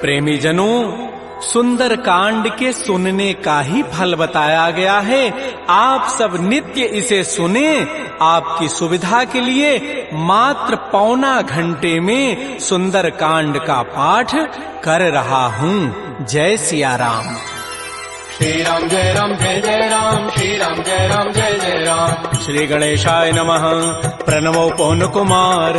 प्रेमी जनों, सुंदर कांड के सुनने का ही फल बताया गया है। आप सब नित्य इसे सुने। आपकी सुविधा के लिए मात्र पौना घंटे में सुंदर कांड का पाठ कर रहा हूँ। जय सिया राम। श्री राम जय राम जय जय राम, श्री राम जय राम जय जय राम। श्री गणेशाय नमः। प्रणवो पवन कुमार,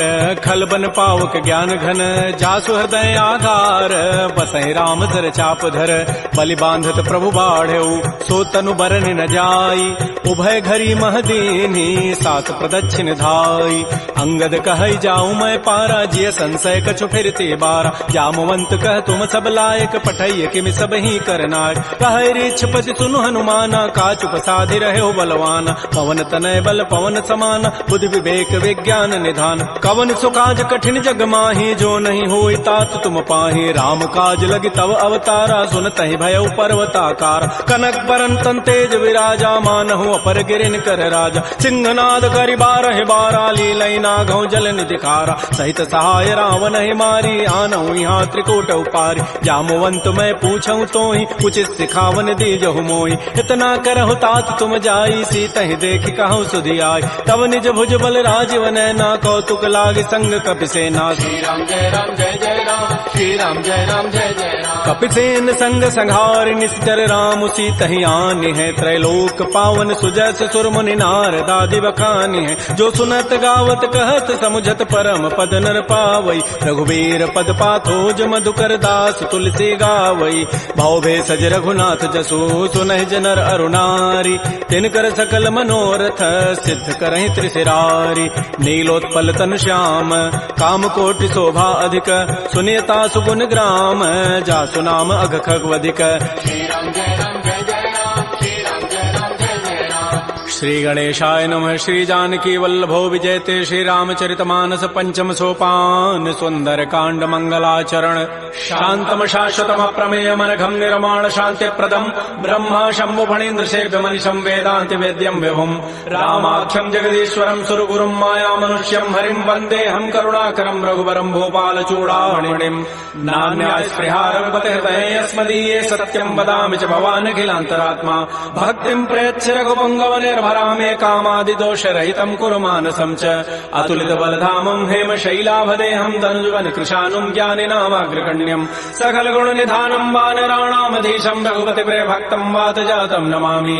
खल बन पावक ज्ञान घन, जासु हृदय आधार, बसहि राम सर चाप धर, बलि बांधत प्रभु बाढ़ऊ, सो तनु बरन न जाई, उभय घरी महदीनी, सात प्रदक्षिण धाई। अंगद कहई जाऊं मैं पारा, जिय संशय कछु फिरते बारा, जामवंत कह तुम सब लायक, पठैय किम सब ही करनाय। कहै छपति सुनु हनुमाना, काचु प्रसादि रहे बलवाना, पवन तनय बल पवन समाना, बुद्धि विवेक विज्ञान निधान। कवन सुकाज कठिन जग माही, जो नहीं होई तात तुम पाही। राम काज लगी तव अवतारा, सुनतहि भयउ पर्वताकार। कनक बरन तन तेज विराजा, मानहु अपर गिरिन कर राजा। सिंहनाद करि बारह बारा, लीलई नागहु जल निधिखारा। सहित सहाय रावण ही मारी, आनहु यहाँ त्रिकूट उपारी। जामवंत मैं पूछऊं तोहि, उचित सिखावन दीजहु मोहि। इतना करहु तात तुम जाई, सीतहि देखि कहु सुधि आई। तब निज भुज बल राजीव नैना, कौतुक लागी संग कपिसेना। श्री राम जय राम जय जय राम, श्री राम जय राम जय जय राम। कपिसेन संग संहार, निश्चर राम सीतहि आनि है। त्रैलोक पावन सुजस सुर मुनि नारद आदि बखानि है। जो सुनत गावत कहत समुझत परम पद नर पावई। रघुवीर पद पाथोज मधुकर दास तुलसी गावई। भाव भे सज रघुनाथ जसु, सुनहि जनर अरुणारी। तिनकर सकल मनोरथ, सिद्ध करहि त्रिशिरारी। नीलोत्पल तनु श्याम, काम कोटि शोभा अधिक, सुनियता सुगुण ग्राम, जासु नाम अघ खगवधिक। श्री राम जय राम जय जय राम, श्री राम जय राम जय जय राम। श्री गणेशाय नमः। श्री जानकी वल्लभो विजयते, श्री रामचरितमानस पंचम सोपान। सुंदर कांड मंगलाचरण, शांतम शाश्वतम प्रमेय मनघम निर्माण शांति प्रदम। ब्रह्मा शंभु फणीन्द्र सेव्य मनिषं वेदांति वेद्यम विभुम। रामाख्यम जगदीश्वरम सुरगुरुम माया मनुष्यम हरिम वंदे हम करुणाकरम रघुवरम भूपाल चूड़ामणिम। नान्या स्पृहा रघुपते हृदये अस्मदीये, सत्यम वदामि च भवान् अखिलान्तरात्मा। भक्तिं प्रयच्छ रघुपुंगव निर्भरामे, कामादि दोष रहितं कुरु मानसं च। अतुलित बलधामं हेम शैलाभदेहं, धनुजवन कृशानुं ज्ञानिनामाग्रगण्यं। सकल गुण निधानं वानराणामधीशं, रघुपति प्रिय भक्तं वात जातं नमामि।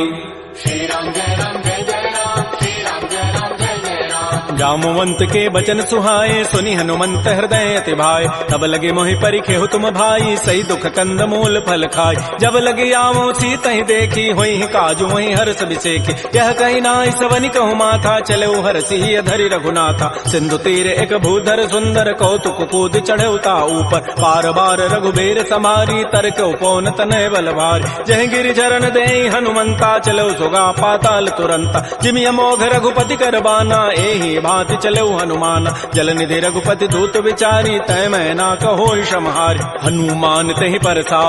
श्री राम जय राम जय जय राम, श्री राम जय राम जय जय राम। जामवंत के बचन सुहाए, सुनि हनुमंत हृदय अति भाए। तब लगे मोहि परिखेहु तुम भाई, सही दुख कंद मूल फल खाय। जब लगे आवो सीतहि देखी, होई काजु वही हर्ष बिसेखी। यह कही नाई सवनि कहु माथा, चले हरषि धरि रघुनाथा। सिंधु तीर एक भूधर सुंदर, कौतुक कूद चढ़े उता ऊपर। पार बार रघुबीर समारी, तर्क उपौन तनय बल भारी। जह गिरि चरण देहि हनुमंता, चलो सुगा पाताल तुरंता। जिमि अमोघ रघुपति कर बाना, एहि भांति चलो हनुमान। जल निधि रघुपति दूत विचारी, तय मैं ना कहो क्षमहारी। हनुमान तहि परसा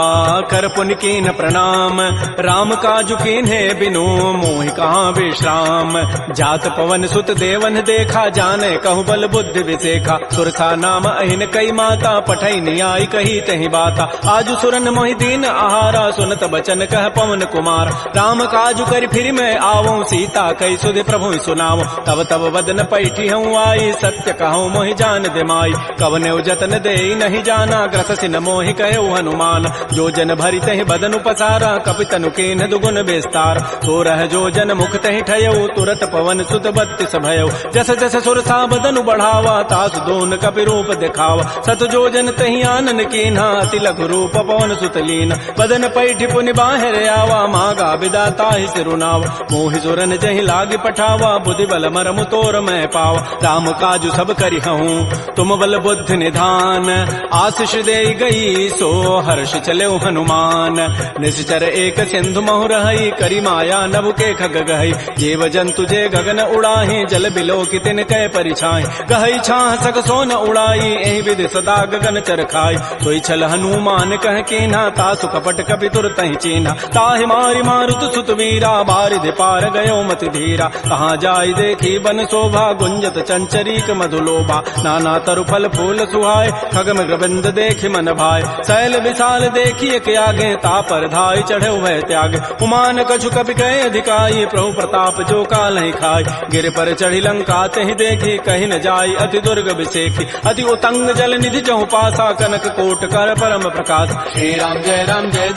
कर पुनि कीन प्रणाम, राम काजु कीन्हे बिनु मोहि कहाँ विश्राम। जात पवन सुत देवन देखा, जाने कहु बल बुद्धि विसेखा। सुरसा नाम अहिन कई माता, पठई नियाई कही तहि बाता। आजु सुरन मोहि दीन आहारा, सुनत बचन कह पवन कुमार। राम काजु कर फिर मैं आवो, सीता कई सुधि प्रभु सुनावो। तब तब वदन पैठी हूँ आई, सत्य कहूँ मोहि जान दिमाई। कवने जतन दे नहीं जाना, ग्रससि न मोहि कहे हनुमान। जो जन भरि तहि बदनु पसारा, कपितनु कीन्ह दुगुन विस्तार। तो रह जो जन मुख तहि ठयऊ, तुरत पवन सुत बत्तीस भयऊ। जस जस सुरसा बदनु बढ़ावा, तासु दोन कपि रूप दिखावा। सत जो जन तहि आनन कीन्हा, अति लघु रूप पवन सुत लीना। बदन पैठी पुनि बाहिर आवा, मागा बिदा ताहि सिरुनावा। मोहि सुरन जहि लागी पठावा, बुद्धि बल मरमु तोर मैं पावा। राम काजु सब करिहऊँ, तुम बल बुद्धि निधान। आशीष दे गई सो हर्ष चले हनुमान। निश्चर एक सिंधु महु रही, करी माया नभ के खग गहई। जीव जंतु जे गगन उड़ाही, जल बिलो की तिन कै परिछाई। गहई छाह सक सोन उड़ाई, एहि विधि सदा गगन चर खाई। सोई छल हनुमान कह कीन्हा, तासु कपट कपि तुरतहि चीन्हा। ताहि मारि मारुत सुत वीरा, बारिधि पार गयो मति धीरा। कहाँ जाय देखी बन शोभा, गुंजत चंचरीक मधुलोभा नाना तरु फल फूल सुहाय खगम गोविंद देखि मन भाय शैल विशाल देखिए के आगे तापर धाय चढ़े वह त्याग उमान कछु कपि कहे अधिकाई प्रभु प्रताप जो काल ही खाय गिर पर चढ़ी लंका तहि देखी कहीं न जाय अति दुर्ग विषेखी अति उतंग जल निधि चहु पासा कनक कोट कर परम प्रकाश श्री राम जय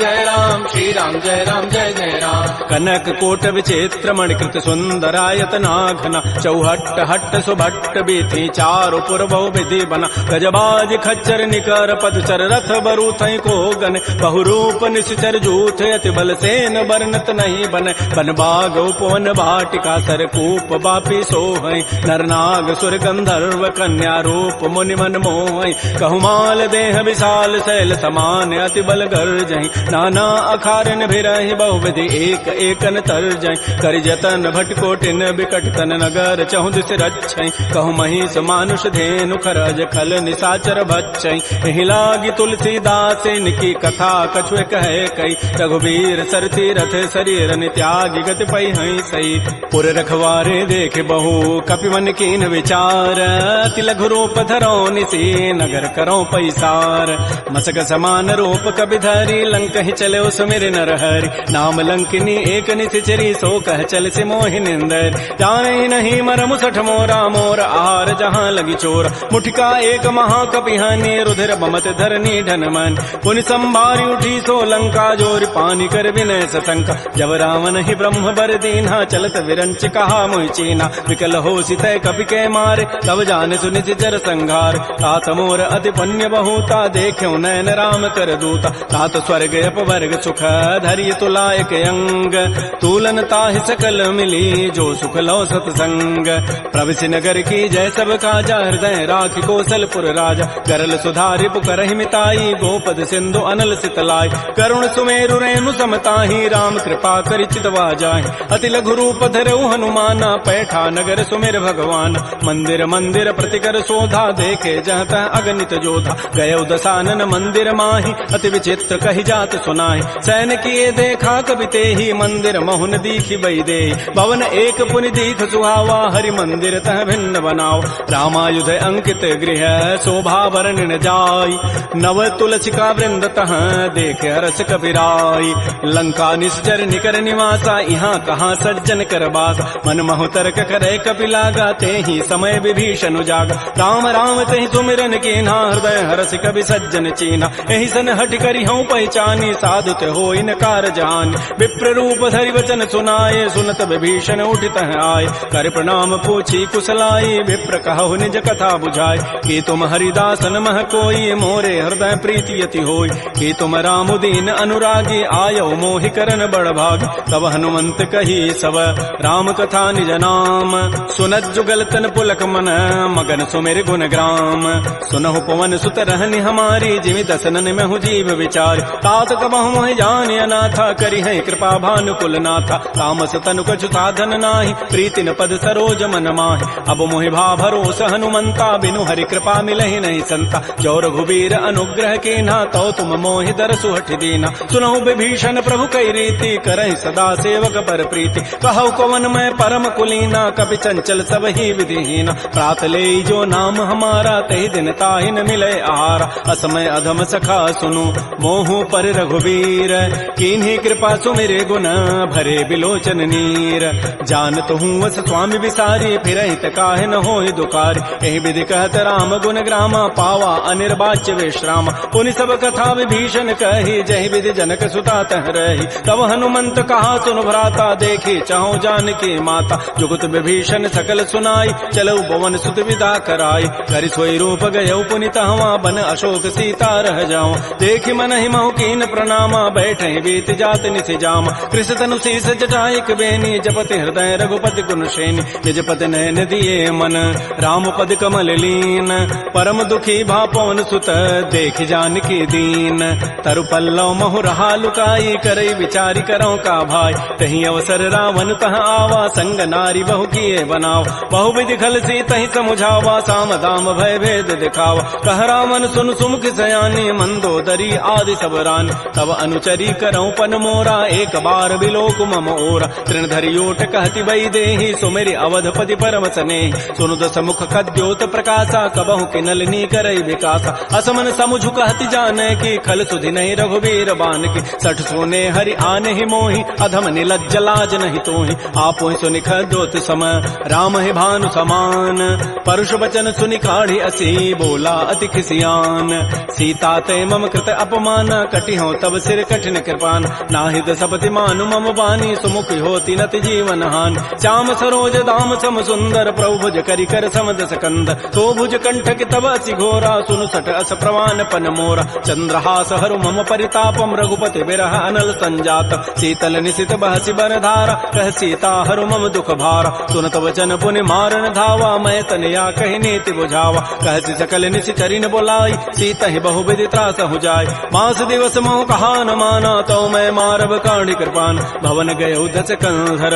जय राम श्री राम जय जय राम कनक कोट विचित्र मणिकृत सुंदरायत नाघना चौहट्ट हट्ट सुभट्ट बीथी चारु पुर बहु विधि बना गजबाज खच्चर निकर पदचर रथ बरु थई को गन बहुरूप निश्चर जूथ अति बल सेन बरनत नहीं बन बन बाग उपवन भाटिका सरकूप बापी सोहै नरनाग सुर गंधर्व कन्या रूप मुनि मन मोहै कहुमाल देह विशाल शैल समान अति बल गर्जहि नाना अखारन भिरहि बहुविधि एक एकन तरजहि करि जतन भटकोटिन बिकट तन नगर चहु दिस रक्षै कहु महिष मानुष धेनु खरज खल निसाचर भक्षै एहि लागी तुलसीदास इनकी कथा कछुए कहे कई रघुवीर सरती रथ शरीर त्यागी गति पै हई सई पुर रखवारे देख बहु कपिवन कीन विचार अति लघु रूप धरो निसी नगर करो पैसार मसक समान रूप कपि धरी लंक ही चले सुमिर नर हरि नाम लंकिनी एक निशिचरी सो कह चल से मोहि निंदर जाने नहीं मरमु सठ मोरा मोर आहार जहाँ लगी चोर मुठिका एक महाकपिहानी रुधिर बमत धरनी ढनमन पुनि संभारी उठी सो लंका जोर पानी कर विनय सतंक जब रावण ही ब्रह्म बर दीन्हा चलत विरंच कहा मोहि चीना विकल हो सितय कपि के मारे तब जान सुनित जर संघार तात मोर अति पुण्य बहुता देख्यो नयन राम कर दूता तात स्वर्ग अपवर्ग सुख धैर्य तुलायक अंग तूलन ताहि सकल मिली जो सुख लो सतसंग प्रविशि नगर की जय सब काजा हृदय राखि कौशलपुर राजा गरल सुधारि पुकरहि मिताई गोपद सिंधु अनल सितलाई करुण सुमेरु रेणु समताहि राम कृपा करि चितवा जाहि अति लघु रूप धरऊ हनुमाना पैठा नगर सुमेर भगवान मंदिर मंदिर प्रतिकर शोधा देखे जहत अगणित जोधा गयो दसानन मंदिर माहि अति विचित्र कहि जात सुनाहि सैन किए देखा कवि तेहि मंदिर महुन दीखि बई दे भवन एक पुनि दीख सुहावा हरि मंदिर तह भिन्न बनाओ रामायुध अंकित गृह शोभा वर्णन जाय नव तुलसिका वृंद तह देखे हरस कबीराई लंका निश्चर निकर निवासा यहाँ कहाँ सज्जन कर बास मन महु तर्क करे कपि लागा तेहि समय विभीषण जागा राम राम तेहि सुमिरन कीन्हा हृदय हरस कवि सज्जन चीन्हा एहि सन हट करि हूँ पहचानी साधुत हो इन कार जान विप्र रूप धरि वचन सुनाए सुनत विभीषण उठित आए कर प्रणाम पूछी कुशलाई विप्र कहु निज कथा बुझाए कि तुम हरिदासन मह कोई मोरे हृदय प्रीति यति होई कि तुम राम दीन अनुरागी आयो मोहि करन बड़ भाग तब हनुमंत कही सब राम कथा निज नाम सुनत जुगल तन पुलक मन मगन सुमेर गुण ग्राम सुनहु पवन सुत रहनि हमारी जिमि दसनन में हूँ जीव विचार तात कबहु मोहि जान अनाथा करि है कृपा भानुकुल नाथा तामस तनु कछु साधन नाही प्रीति न पद सरोज मन माहि अब मोहि भा भरोस हनुमंता बिनु हरि कृपा मिलहि नहीं संता जो रघुबीर अनुग्रह कीन्हा तो तुम मोहि दरसु हठ दीना सुनहु विभीषण प्रभु कई रीति करहि सदा सेवक पर प्रीति कहु कवन मैं परम कुलीना कपि चंचल सब ही विधिहीना प्रात ले जो नाम हमारा तहि दिन ताहि न मिले आहारा असमय अधम सखा सुनु मोहु पर रघुबीर कीन्ही कृपा सुमिरे गुण भरे बिलोचन नीर जानत हूँ वस स्वामी विसारी फिर हित काहे न होहि दुकार एहि विधि कहत राम गुण ग्रामा पावा अनिर्वाच्य विश्राम पुनि सब कथा विभीषण कही जहि विधि जनक सुता तह रही तब हनुमंत कहा सुन भ्राता देखी चाहु जानकी माता जुगत विभीषण सकल सुनाई चलऊ भवन सुत विदा कराई करि सोई रूप गयऊ पुनि तहवा बन अशोक सीता रह जाऊं देखि मन ही महु कीन प्रणामा बैठे बीत जात निसि जाम कृष तनु शीस जटाइक बेनी जपति हृदय रघुपति गुण श्रेणी निज पति नयन दिए मन राम पद कमल लीन परम दुखी भा पवन सुत देख जानकी दीन तरु पल्लव महु रहा लुकाई करई विचारी करो का भाई तही अवसर रावण तह आवा संग नारी बहु किए बनाओ बहु विधि खल सी तही समुझावा साम दाम भय भेद दिखावा कह रावण सुन सुमुख सयानी मंदोदरी आदि सब रान तब अनुचरी करऊं पन मोरा एक बार बिलोक मम ओरा तृण धरियोट कहति बई देहि सुमेरि अवधपति पर परम सने सुनु दस मुख खद्योत प्रकाशा कबहु के नलनी करई विकासा असमन समुझु कहति जाने की खल सुधि नहीं रघुबीर बान की सठ सोने हरि आने ही मोहि अधम निलज्ज लाज नहीं तोहि आपो सुनि खद्योत समय राम ही भानु समान परुष वचन सुनि काढ़ी असी बोला अति खिसियान सीता ते मम कृत अपमान कटि हो तब सिर कठिन कृपान नाहिद सपति मानु मम बानी सुमुख होती नति जीवन हान श्याम सरोज दाम सम सुंदर प्रभु भुज करि कर समदस कंद तो भुज कंठ के तब असि घोरा सुनु सट अस प्रवान पन मोरा चंद्रहास हरु मम परितापम रघुपति विरह अनल संजात शीतल निशित बहसि बर धारा कह सीता हरु मम दुख भारा सुनत वचन पुनि मारन धावा मैं तनया कहि नीति बुझावा कहति सकल निशि चरिन बोलाई सीता ही बहु विधि त्रास हो जाय मास दिवस मोह कहा न माना तो मैं मारव काढ़ी कृपान भवन गय दस कंधर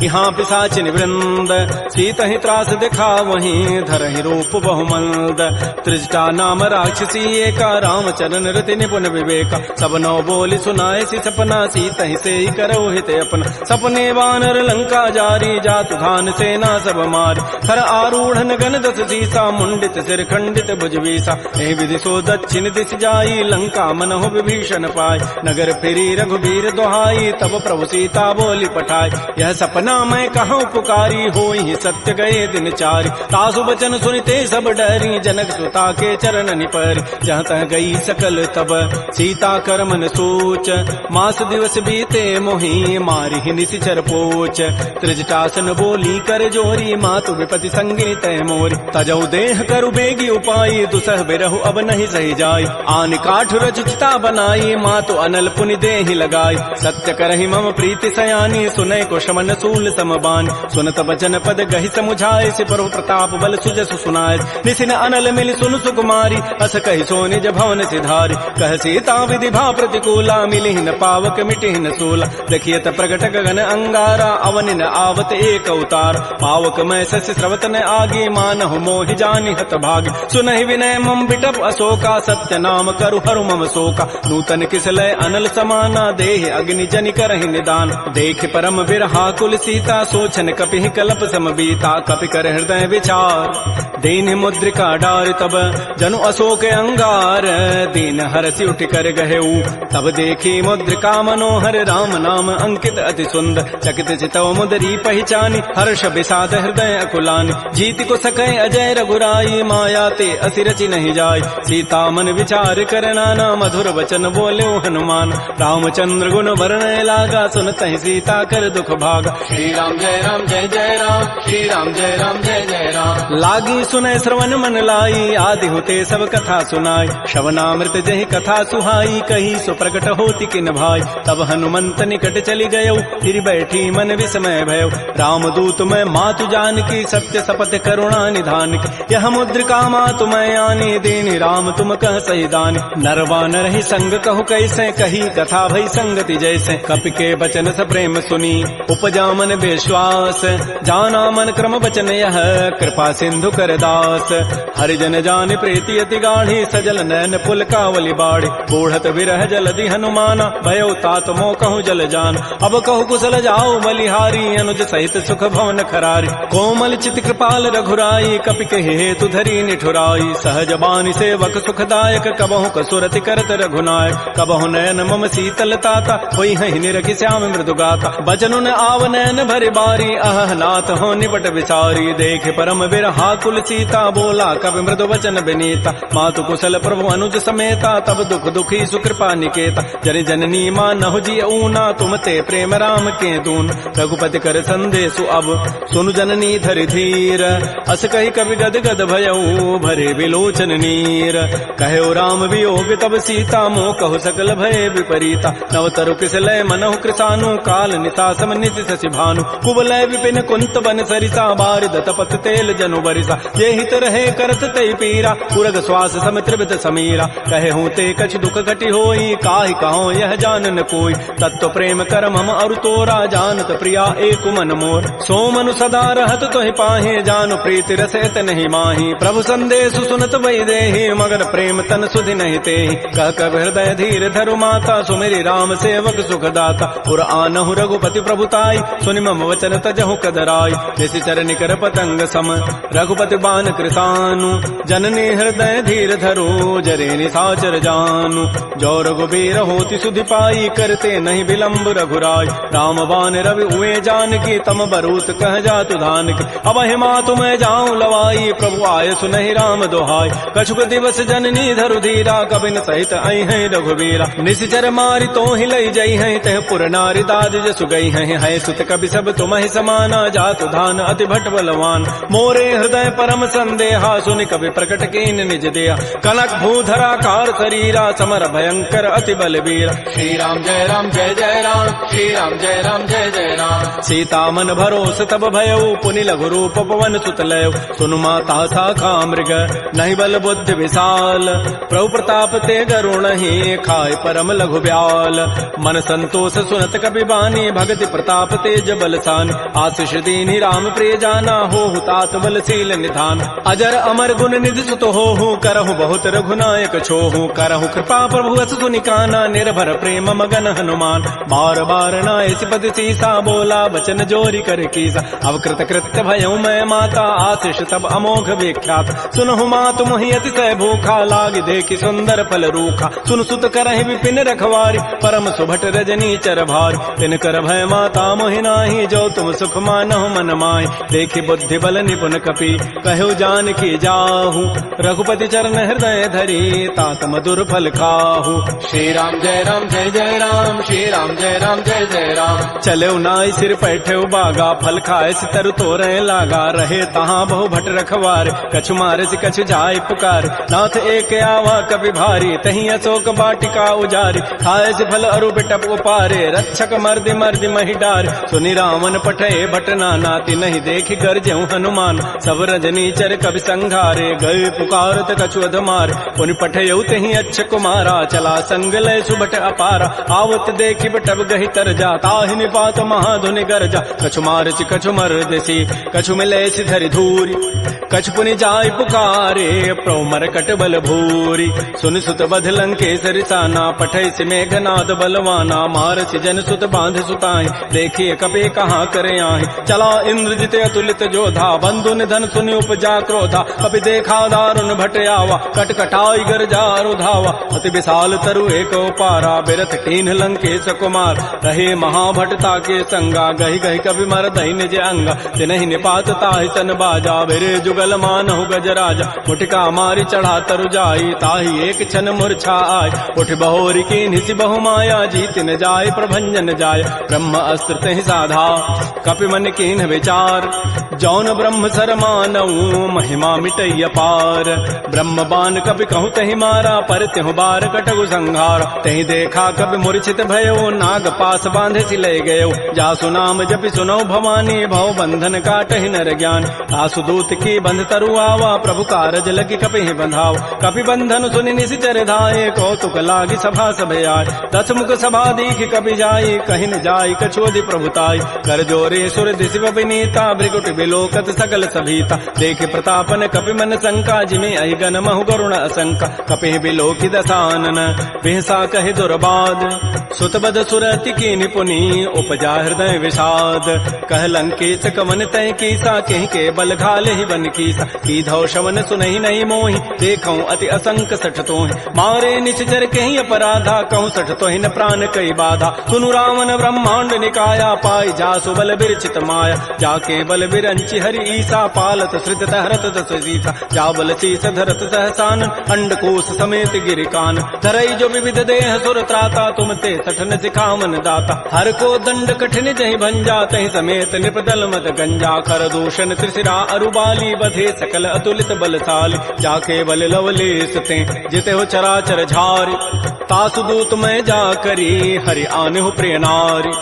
यहाँ पिशाचिन वृंद सीता ही त्रास दिखा वहीं धर ही रूप बहुमंद त्रिजटा नाम राक्षसी एका राम चरण रति निपुण विवेका सब नौ बोली सुनाए सी सपना सीता ही से ही करो हित अपना सपने वानर लंका जारी जातु धान सेना सब मारी थर आरूढ़ गन दस सीसा मुंडित सिर खंडित भुजवीसा ए विधि सो दक्षिण दिश जाई लंका मनहु विभीषण पाय नगर फिरी रघुबीर दोहाई तब प्रभु सीता बोली पठाई यह सपना मैं कहूँ पुकारी होई सत्य गए दिन चारि तासु बचन सुनते सब डरी जनक सुता के चरण निपरि जहाँ तह गई सकल तब सीता कर मन सोच मास दिवस बीते मोहि मारी ही निशिचर पोच त्रिजटासन बोली कर जोरी मातु विपति संगी तय मोरी तजऊ देह करु बेगी उपाई दुसह बिरहु अब नहीं सही जाई आन काठ रचिता बनाई मातु अनल पुनि देहि लगाई सत्य करहि मम प्रीति सयानी सुनय को शमन सूल समबान सुनत बचन पद गहि समुझाए से प्रभु प्रताप बल सुजसु सुनाए निसिन अनल मिल सुन सुकुमारी अस कहि सो निज भवन सिधारी कह सीता विधि भा प्रतिकूला मिलि न पावक मिटि न सूला देखियत प्रगट गगन अंगारा अवनि न आवत एक अवतार पावक मैं शशि स्रवत न आगे मानहु मोहि जानि हत भागी सुनहि विनय मम बिटप अशोका सत्य नाम करु हरु मम शोका नूतन किसलय अनल समाना देह अग्नि जनि करहि निदान देख परम बिरहा कुल सीता सोचन कपि कलप सम बीता कपि कर हृदय विचार दीन मुद्रिका डार तब जनु अशोक अंगार दीन हरसि उठ कर गहेऊ तब देखी मुद्रिका मनोहर राम नाम अंकित अति सुंदर चकित चितव मुदरी पहचानी हर्ष विषाद हृदय अकुलानी जीत को सकै अजय रघुराई माया ते असिरचि नहीं जाय सीता मन विचार कर नाना मधुर वचन बोले हनुमान रामचंद्र गुण वर्णय लागा सुनत ही सीता कर दुख भागा श्री राम जय राम जय जय राम श्री राम जय राम जय जय राम लागी सुनय श्रवण मन लाई आदि होते सब कथा सुनाई श्रवणामृत जहि कथा सुहाई कही सो प्रकट होती किन भाई तब हनुमंत निकट चली गयो फिर बैठी मन विस्मय भयो राम दूत मैं मातु जान की सत्य सपथ करुणा निधान की यह मुद्रिका मातु मैं आनी देनी राम तुम कह सही दानी नरवान रही संग कहु कैसे कही कथा भई संगति जैसे कपि के बचन स प्रेम सुनी उपजा मन विश्वास जाना मन क्रम बचन यह कृपा सिंधु कर दास हरिजन जान प्रीति अति गाढ़ी सजल नैन पुल कावली बाड़ी बूढ़त विरह जलधि हनुमाना भयो तात मो कहूँ जल जान अब कहु कुशल जाओ बलिहारी अनुज सहित सुख भवन खरारी कोमल चित कृपाल रघुराई कपि कहि हेतु धरी निठुराई सहज बानी सेवक सुखदायक कबहु कसुरति करत रघुनायक कबहु नयन मम शीतल ताता होई हहि निरखि श्याम मृदु गाता बचनु न आव नयन भरि बारी अह नाथ हो निपट विचारी देख परम बिरहा कुल सीता बोला कवि मृदु वचन विनीता मातु कुशल प्रभु अनुज समेता तब दुख दुखी सुकृपा निकेता जन जननी मां नहु जी ऊना तुम ते प्रेम राम के दून रघुपति कर संदेशु अब सुनु जननी धरि धीर अस कही कवि गद गद भयऊ भरे विलोचन नीर कहो राम वियोग तब सीता मोह कहु सकल भय विपरीता नव तरु किसलय मनहु कृसानु काल निता सम निति शशि भानु कुबलय विपिन कुंत बन सरिसा बारिद तपत तेल जनु बरिसा ये हित रहे करत ते पीरा पुरग श्वास सम त्रिवित समीरा कहे हूँ ते कछ दुख घटी होई काहि कहो यह जानन कोई तत्व प्रेम कर मम अरु तोरा जानत प्रिया एक मन मोर सो मनु सदा रहत तोहि पाहे जानु प्रीति रसैत नहीं माही प्रभु संदेशु सुनत वै देहि मगर प्रेम तन सुधि नहीं तेहि कह कब हृदय धीर धरु माता सुमेरी राम सेवक सुखदाता पुर आनहु रघुपति प्रभुताई सुनि मम वचन तजहु कदराई निशि निश्चर निकर पतंग सम रघुपति बान कृतानु जननी हृदय धीर धरो जरे निशाचर जानु जो रघुबीर होति सुधि पाई करते नहीं विलंब रघुराय राम बान रवि उए जान की तम बरूत कह जातु धान की अब हिमा तुम्हें जाऊं लवाई प्रभु आय सुनहि राम दोहाय कछुक दिवस जननी धरु धीरा कबिन सहित आई है रघुबीरा निश्चर मारी तो ही लई जई है तह पुर नारी दाद जसु गई है सुत कवि सब तुम ही समाना जातु धान अति भट बलवान मोरे हृदय परम संदेहा सुनि कवि प्रकट कीन निज देहा कनक भूधरा कार शरीरा समर भयंकर अति बलबीरा श्री राम जय राम जय जय राम श्री राम जय राम जय जय राम सीता मन भरोस तब भयउ पुनि लघु रूप पवन सुत लय सुनु माता शाखा मृग नहीं बल बुद्धि विशाल प्रभु प्रताप ते गरुण ही खाय परम लघु ब्याल मन संतोष सुनत कपि बानी भगति प्रताप तेज बलसान आशीष दीनि राम प्रिय जाना हो तात बलशील निधान अजर अमर गुण निधि सुत हो करहु बहुत रघुनायक छोहु करहु कृपा प्रभु अस सुनि काना निर्भर प्रेम मगन हनुमान बार बार नायसि पति सीसा बोला बचन जोरी कर कीसा अवकृत कृत्य भयउ मैं माता आशीष तब अमोघ विख्यात सुनहु मातु मोहि अतिशय भूखा लाग देखि सुंदर फल रूखा सुन सुत करहि विपिन रखवारी परम सुभट रजनी चर भारी तिन कर भय माता मोहि नाही जो तुम सुख मानहु मन माहि देखि बुद्धि बल निपुण कपि कहु जान की जाहु रघुपति चरण हृदय धरी तात मधुर फल खाहु श्री राम जय राम जय जय राम श्री राम जय राम जय जय राम चले नाई सिर पैठे बागा फल खाए तरु तोरे लागा रहे तहाँ बहु भट रखवार कछु मारे से कछु जाय पुकार नाथ एक आवा कभी भारी तही अशोक बाटिका उजारी खाए से फल अरु बिटप उपारे रक्षक मर्दि मर्दि मही डार सुनि रावण पठे भट नाती नहीं देखि गरजेउ हनुमान सब रजनी चर कवि संघारे गए पुकारत कछु अधमार पुनि पठेउ तही अच्छ कुमारा चला संग लय सुबट अपारा आवत देखि बटब गहि तर जा ताहि निपात महाधुनि गरजा कछु मारचि कछु मर्दसी कछु मिले धरि धूरी कछु पुनि जाय पुकारे प्रभु मरकट बल भूरी सुन सुत बध लंकेश रिसाना पठै से मेघनाद बलवाना मारसि जन सुत बांध सुताई देखिए कपे कहाँ करे आहि चला इंद्रजित अतुलित जोधा बंधु निधन सुनि उपजा क्रोधा कपि देखा दारुण भट आवा कटकटाई गरजारु धावा अति विशाल तरु एक पारा बिरथ कीन्ह लंकेश कुमार रहे महाभटता के संगा गहि गहि कवि मर दहि निज अंगा तिनहि निपात ताहि सन बाजा बिरे जुगल मानहु गजराजा मुठिका मारी चढ़ा तरु जाई ताहि एक क्षण मूर्छा आय उठ बहोरी की निसि बहु माया जीत न जाय प्रभंजन जाय ब्रह्म अस्त्र तहि साधा कपि मन कीन्ह विचार जौन ब्रह्म सर मानऊ महिमा मिटई अपार ब्रह्म बान कपि कहूँ तहि मारा पर त्यहु बार कटगु संहार तहि देखा कपि मूर्छित भयो नाग पास बांधे सिलय गयो जासु नाम जपि सुनो भवानी भव बंधन काटहि नर ज्ञान आसु दूत की बंध तरु आवा प्रभु कारज लगी कपि बंधाव कपि बंधन सुनि निशिचर धाये कौतुक लागी सभा सब आय दस मुख सभा दीख कपि जाई कहि न जाई कछोदि प्रभुताई कर जोरे सुर दिशि विनीता भृगुट बिलोकत सकल सभीता देख प्रतापन कपि मन शंका जिमे अहि गण महु गरुण असंका कपि बिलोकि दसानन बिहसा कहि दुर्बाद सुतबद सुरति की निपुनी उपजा हृदय विषाद कह लंकेश कवन तय कीसा कहीं के बल घाले ही बन कीसा की धौ शवन सुनहि नहीं मोहि देखऊं अति असंक सठ तोहि मारे निश्चर कहीं अपराधा कहूँ सठ तोहि न प्राण कई बाधा सुनु रावण ब्रह्मांड निकाया पाई जासु बल बिरचित माया जाके बल बिरंचि हरि ईसा पालत श्रित हरत दस सीसा जा बल शीस धरत सहसान अंडकोश समेत गिरिकान धरई जो विविध देह सुर त्राता तुम ते सठन सिखावन दाता हर को दंड कठिन जहि भंजा तहि समेत निपदल मत गंजा कर दूषण त्रिशिरा अरुबाली बधे सकल अतुलित बलशाली जाके बल लवलेस ते जिते हो चराचर झारी तासु दूत मैं जा करी हरि आने हो प्रिय नारी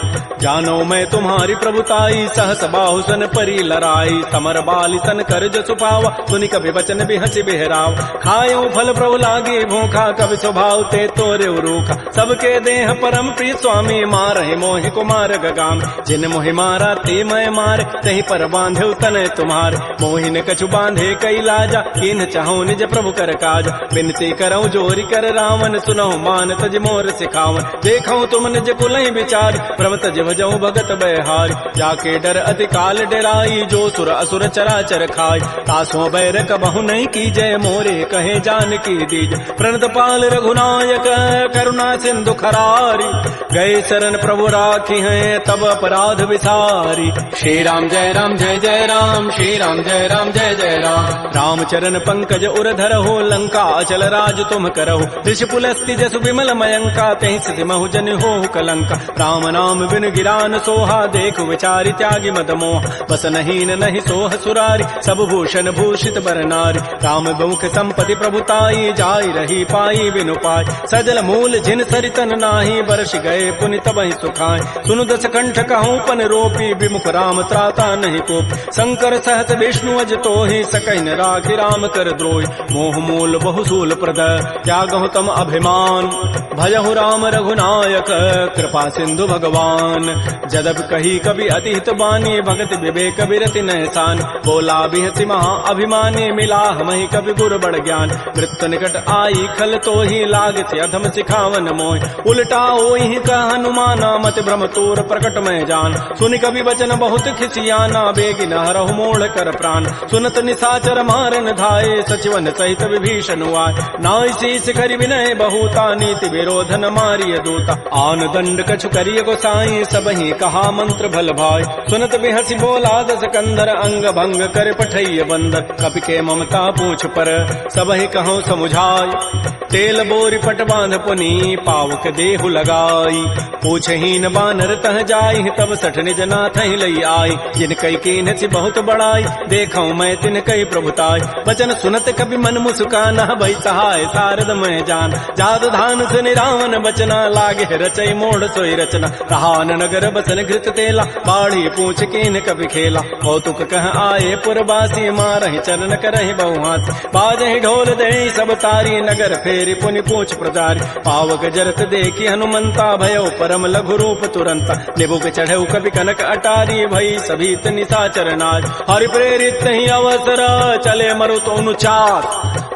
जानो मैं तुम्हारी प्रभुताई सहस बाहु सन परी लराई समर बाली सन कर जसु पावा सुनि कभी वचन भी हंसी बिहराव खायो फल प्रभु लागे भूखा कभी स्वभाव ते तोरे रूखा सबके देह परम प्रिय स्वामी मारहि मोहि कुमार गगाम जिन मोहि मारा ते मैं मार तही पर बांधे तनय तुम्हार मोहि न कछु बांधे कई लाजा किन चाहो निज प्रभु कर काज बिनती करऊं जोरी कर रावण सुनहु मान तज मोर सिखावन देखऊं तुम निज कुलहि विचार प्रम तज भजऊ भगत बहारी। जाके डर अति काल डराई, जो सुर असुर चराचर खाई। तासों बैर कबहु नहीं कीजय, मोरे कहे जानकी दीज। प्रणत पाल रघुनायक करुणा सिंधु खरारी, गए शरण प्रभु राखी हैं तब अपराध विसारी। श्री राम जय जय राम, श्री राम जय जय राम। रामचरण पंकज उर धरहो, लंका अचल राज तुम करहो। ऋषि पुलस्ति जसु विमल मयंका, तेहि सिधि महु जन हो कलंका। राम नाम बिन गिरान सोहा, देखु विचारि त्यागी मद मोह। बस नहीं नहीं सोह सुरारी, सब भूषण भूषित बर नारी। राम बहुख संपत्ति प्रभुताई, जाय रही पाई बिनु पाई। सजल मूल जिन सरितन नाही, बरस गए पुनि तबहि सुखाय। सुनु दस कंठ कहूँ पन रोपी, विमुख राम त्राता नहीं कोप। शंकर सहत विष्णु अज तोहि, सकहि न राखि राम कर द्रोहि। मोह मूल बहुसूल प्रद, त्यागहु तम अभिमान। भजहु राम रघुनायक, कृपा सिंधु भगवान। जदब कही कवि अति हित बानी, भगत विवेक बिरति नहसान। बोला बिहति महा अभिमानी, मिला हमहि कवि गुर बड़ ज्ञान। मृत्यु निकट आई खल तोहि, लागति अधम सिखावन मोहि। उल्टा ओहि कह हनुमाना, मति भ्रम तोर प्रकट में जान। सुनि कवि वचन बहुत खिसियाना, बेगी न हरहु मोड़ कर प्राण। सुनत निशाचर मारन धाये, सचिवन सहित विभीषण आए। नाई शीस करि विनय बहुता, नीति विरोधन मारिय दूता। आन दंड कछु करिय गोसाई, सबहि कहा मंत्र भल भाई। सुनत बिहसि बोला दस कंधर, अंग भंग कर पठैय बंदर। कपि के ममता पूछ पर, सबहि कहूँ समुझाई। तेल बोरी पट बांध पुनी, पावक देहु लगाई। पूछहीन बानर तह जाई, तब सठ निज नाथ ही लई आई। जिन कई कीन सी बहुत बड़ाई, देखऊं मैं तिन कई प्रभुताई। वचन सुनत कभी मन मुस्काना, भई सहाय सारद मैं जान। जादु धान सुनि रावण बचना, लागे रचई मोड़ सोई रचना। रहान नगर बसन घृत तेला, बाढ़ी पूछ कीन कभी खेला। कौतुक कह आए पुरवासी, मारहि चरण करहि बहुहास। बाजहि ढोल दे सब तारी, नगर फेरि पुनि पूछ प्रजारी। पावक जरत देखी हनुमंता, भयो परम लघु रूप तुरंता। निबुक चढ़ऊ कवि कनक अटारी, भई सभीत निशाचर नाज। हरि प्रेरित ही अवसर, चले मरुत अनुचार।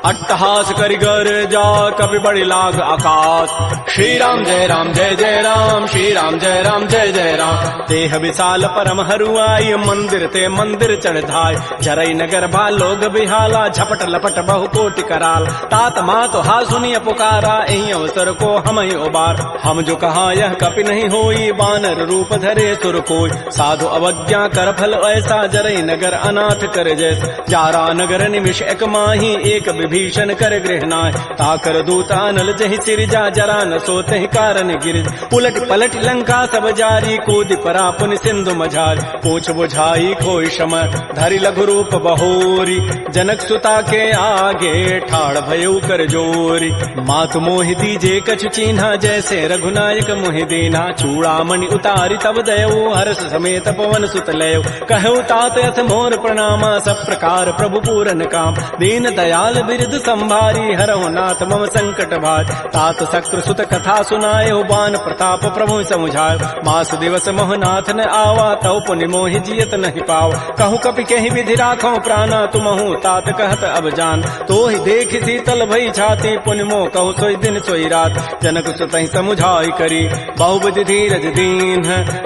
अट्टहास करिगर जा, कवि बड़ी लाग आकाश। श्री राम जय जय राम, श्री राम जय जय राम। देह विशाल परम हरुआई, मंदिर ते मंदिर चढ़ धाय। जरई नगर बा लोग बिहाला, झपट लपट बहु कोटि कराल। तात मात हा सुनिय पुकारा, एहि अवसर को हम ही उबार। हम जो कहा यह कपि नहीं होई, बानर रूप धरे सुर कोई। साधु अवज्ञा कर फल ऐसा, जरई नगर अनाथ कर जैसा। जारा नगर निमिष एक माही, एक विभीषण कर गृहनाय। ताकर दूत अनल जहि सिरजा, जरा न सोते कारण गिरिज। उलट पलट लंका सब जारी, कूदि परा पुनि सिंधु मझारी। पूछ बुझाई खोई शम, धरि लघु रूप बहोरी। जनक सुता के आगे, ठाड़ भयउ कर जोरी। मातु मोहि दीजे कछु चीन्हा, जैसे रघुनायक मोहि दीना। चूड़ामणि उतारी तब दयऊ, हर्ष समेत पवन सुत लयऊ। कहऊ तात यथ मोर प्रणामा, सब प्रकार प्रभु पूरन काम। दीन दयाल बिरद संभारी, हरहु नाथ मम संकट भार। तात शक्र सुत कथा सुनाए, बान प्रताप प्रभु समुझाए। मास दिवस मोहनाथ न आवा, तव पुनि मोहि जियत नहीं पाव। कहूँ कपि कहीं विधि राखो प्राणा, तुमहु तात कहत अब जान। तो ही देख शीतल भई छाती, पुनि मोह कहूँ सोई दिन सोई रात। जनक सुतहि समुझाई करी, बहुविधि धीरज दीन।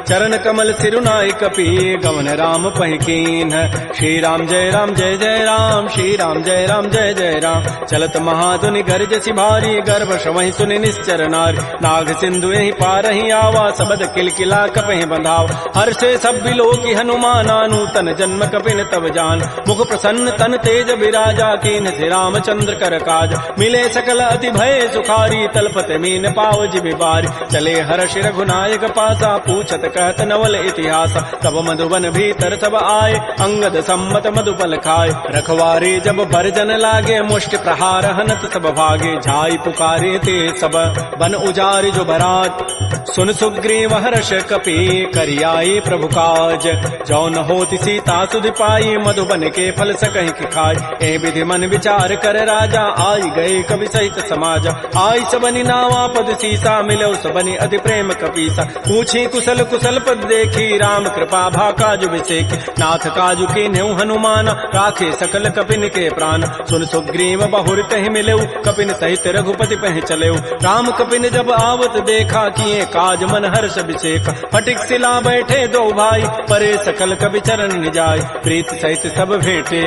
चरण कमल सिरुनाई कपि, गवन राम पहिकीन। श्री राम जय जय राम, श्री राम जय जय राम। चलत महाधुनि गर्जसि भारी, गर्भ श्रवहि सुनि निश्चर नारी। नाग सिंधु यही पारहि आवा, सबद किलकिला कपहि बंधाव। हर्षे सब बिलोकी हनुमाना, नूतन जन्म कपिन तब जान। मुख प्रसन्न तन तेज विराजा, कीन से रामचंद्र कर काज। मिले सकल अति भय सुखारी, तलपत मीन पाव जिमि बारी। चले हर्ष रघुनायक पासा, पूछत कहत नवल इतिहास। तब मधुबन भीतर सब आए, अंगद सम्मत मधुपल खाए। रखवारे जब बरजन लागे, मुष्टि प्रहार हनत सब भागे। झाई पुकारे ते सब, बन उजारि जो बरात। सुन सुग्रीव हर्ष कपि, करियाए प्रभु काज। जो न होति सीता सुधि पाई, मधुबन के फल सकहि कि खाय। ए विधि मन विचार कर राजा, आई गए कवि सहित समाज। आई सबनि नावा पद सीसा, मिलो सबनि अति प्रेम कपीसा। पूछी कुशल कुशल पद देखी, राम कृपा भा काजु विसेखी। नाथ काजु कीन्हु हनुमान, राखे सकल कपिन के प्राण। सुन सुग्रीव सुग्रीव बहुर तहि मिलेऊ, कपिन सहित रघुपति पह चलेऊ। राम कपिन जब आवत देखा, किए काज मन हर्ष अभिषेक। फटिक सिला बैठे दो भाई, परे सकल कवि चरण निजाय। प्रीत सहित सब भेंटे,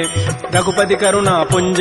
रघुपति करुणा पुंज।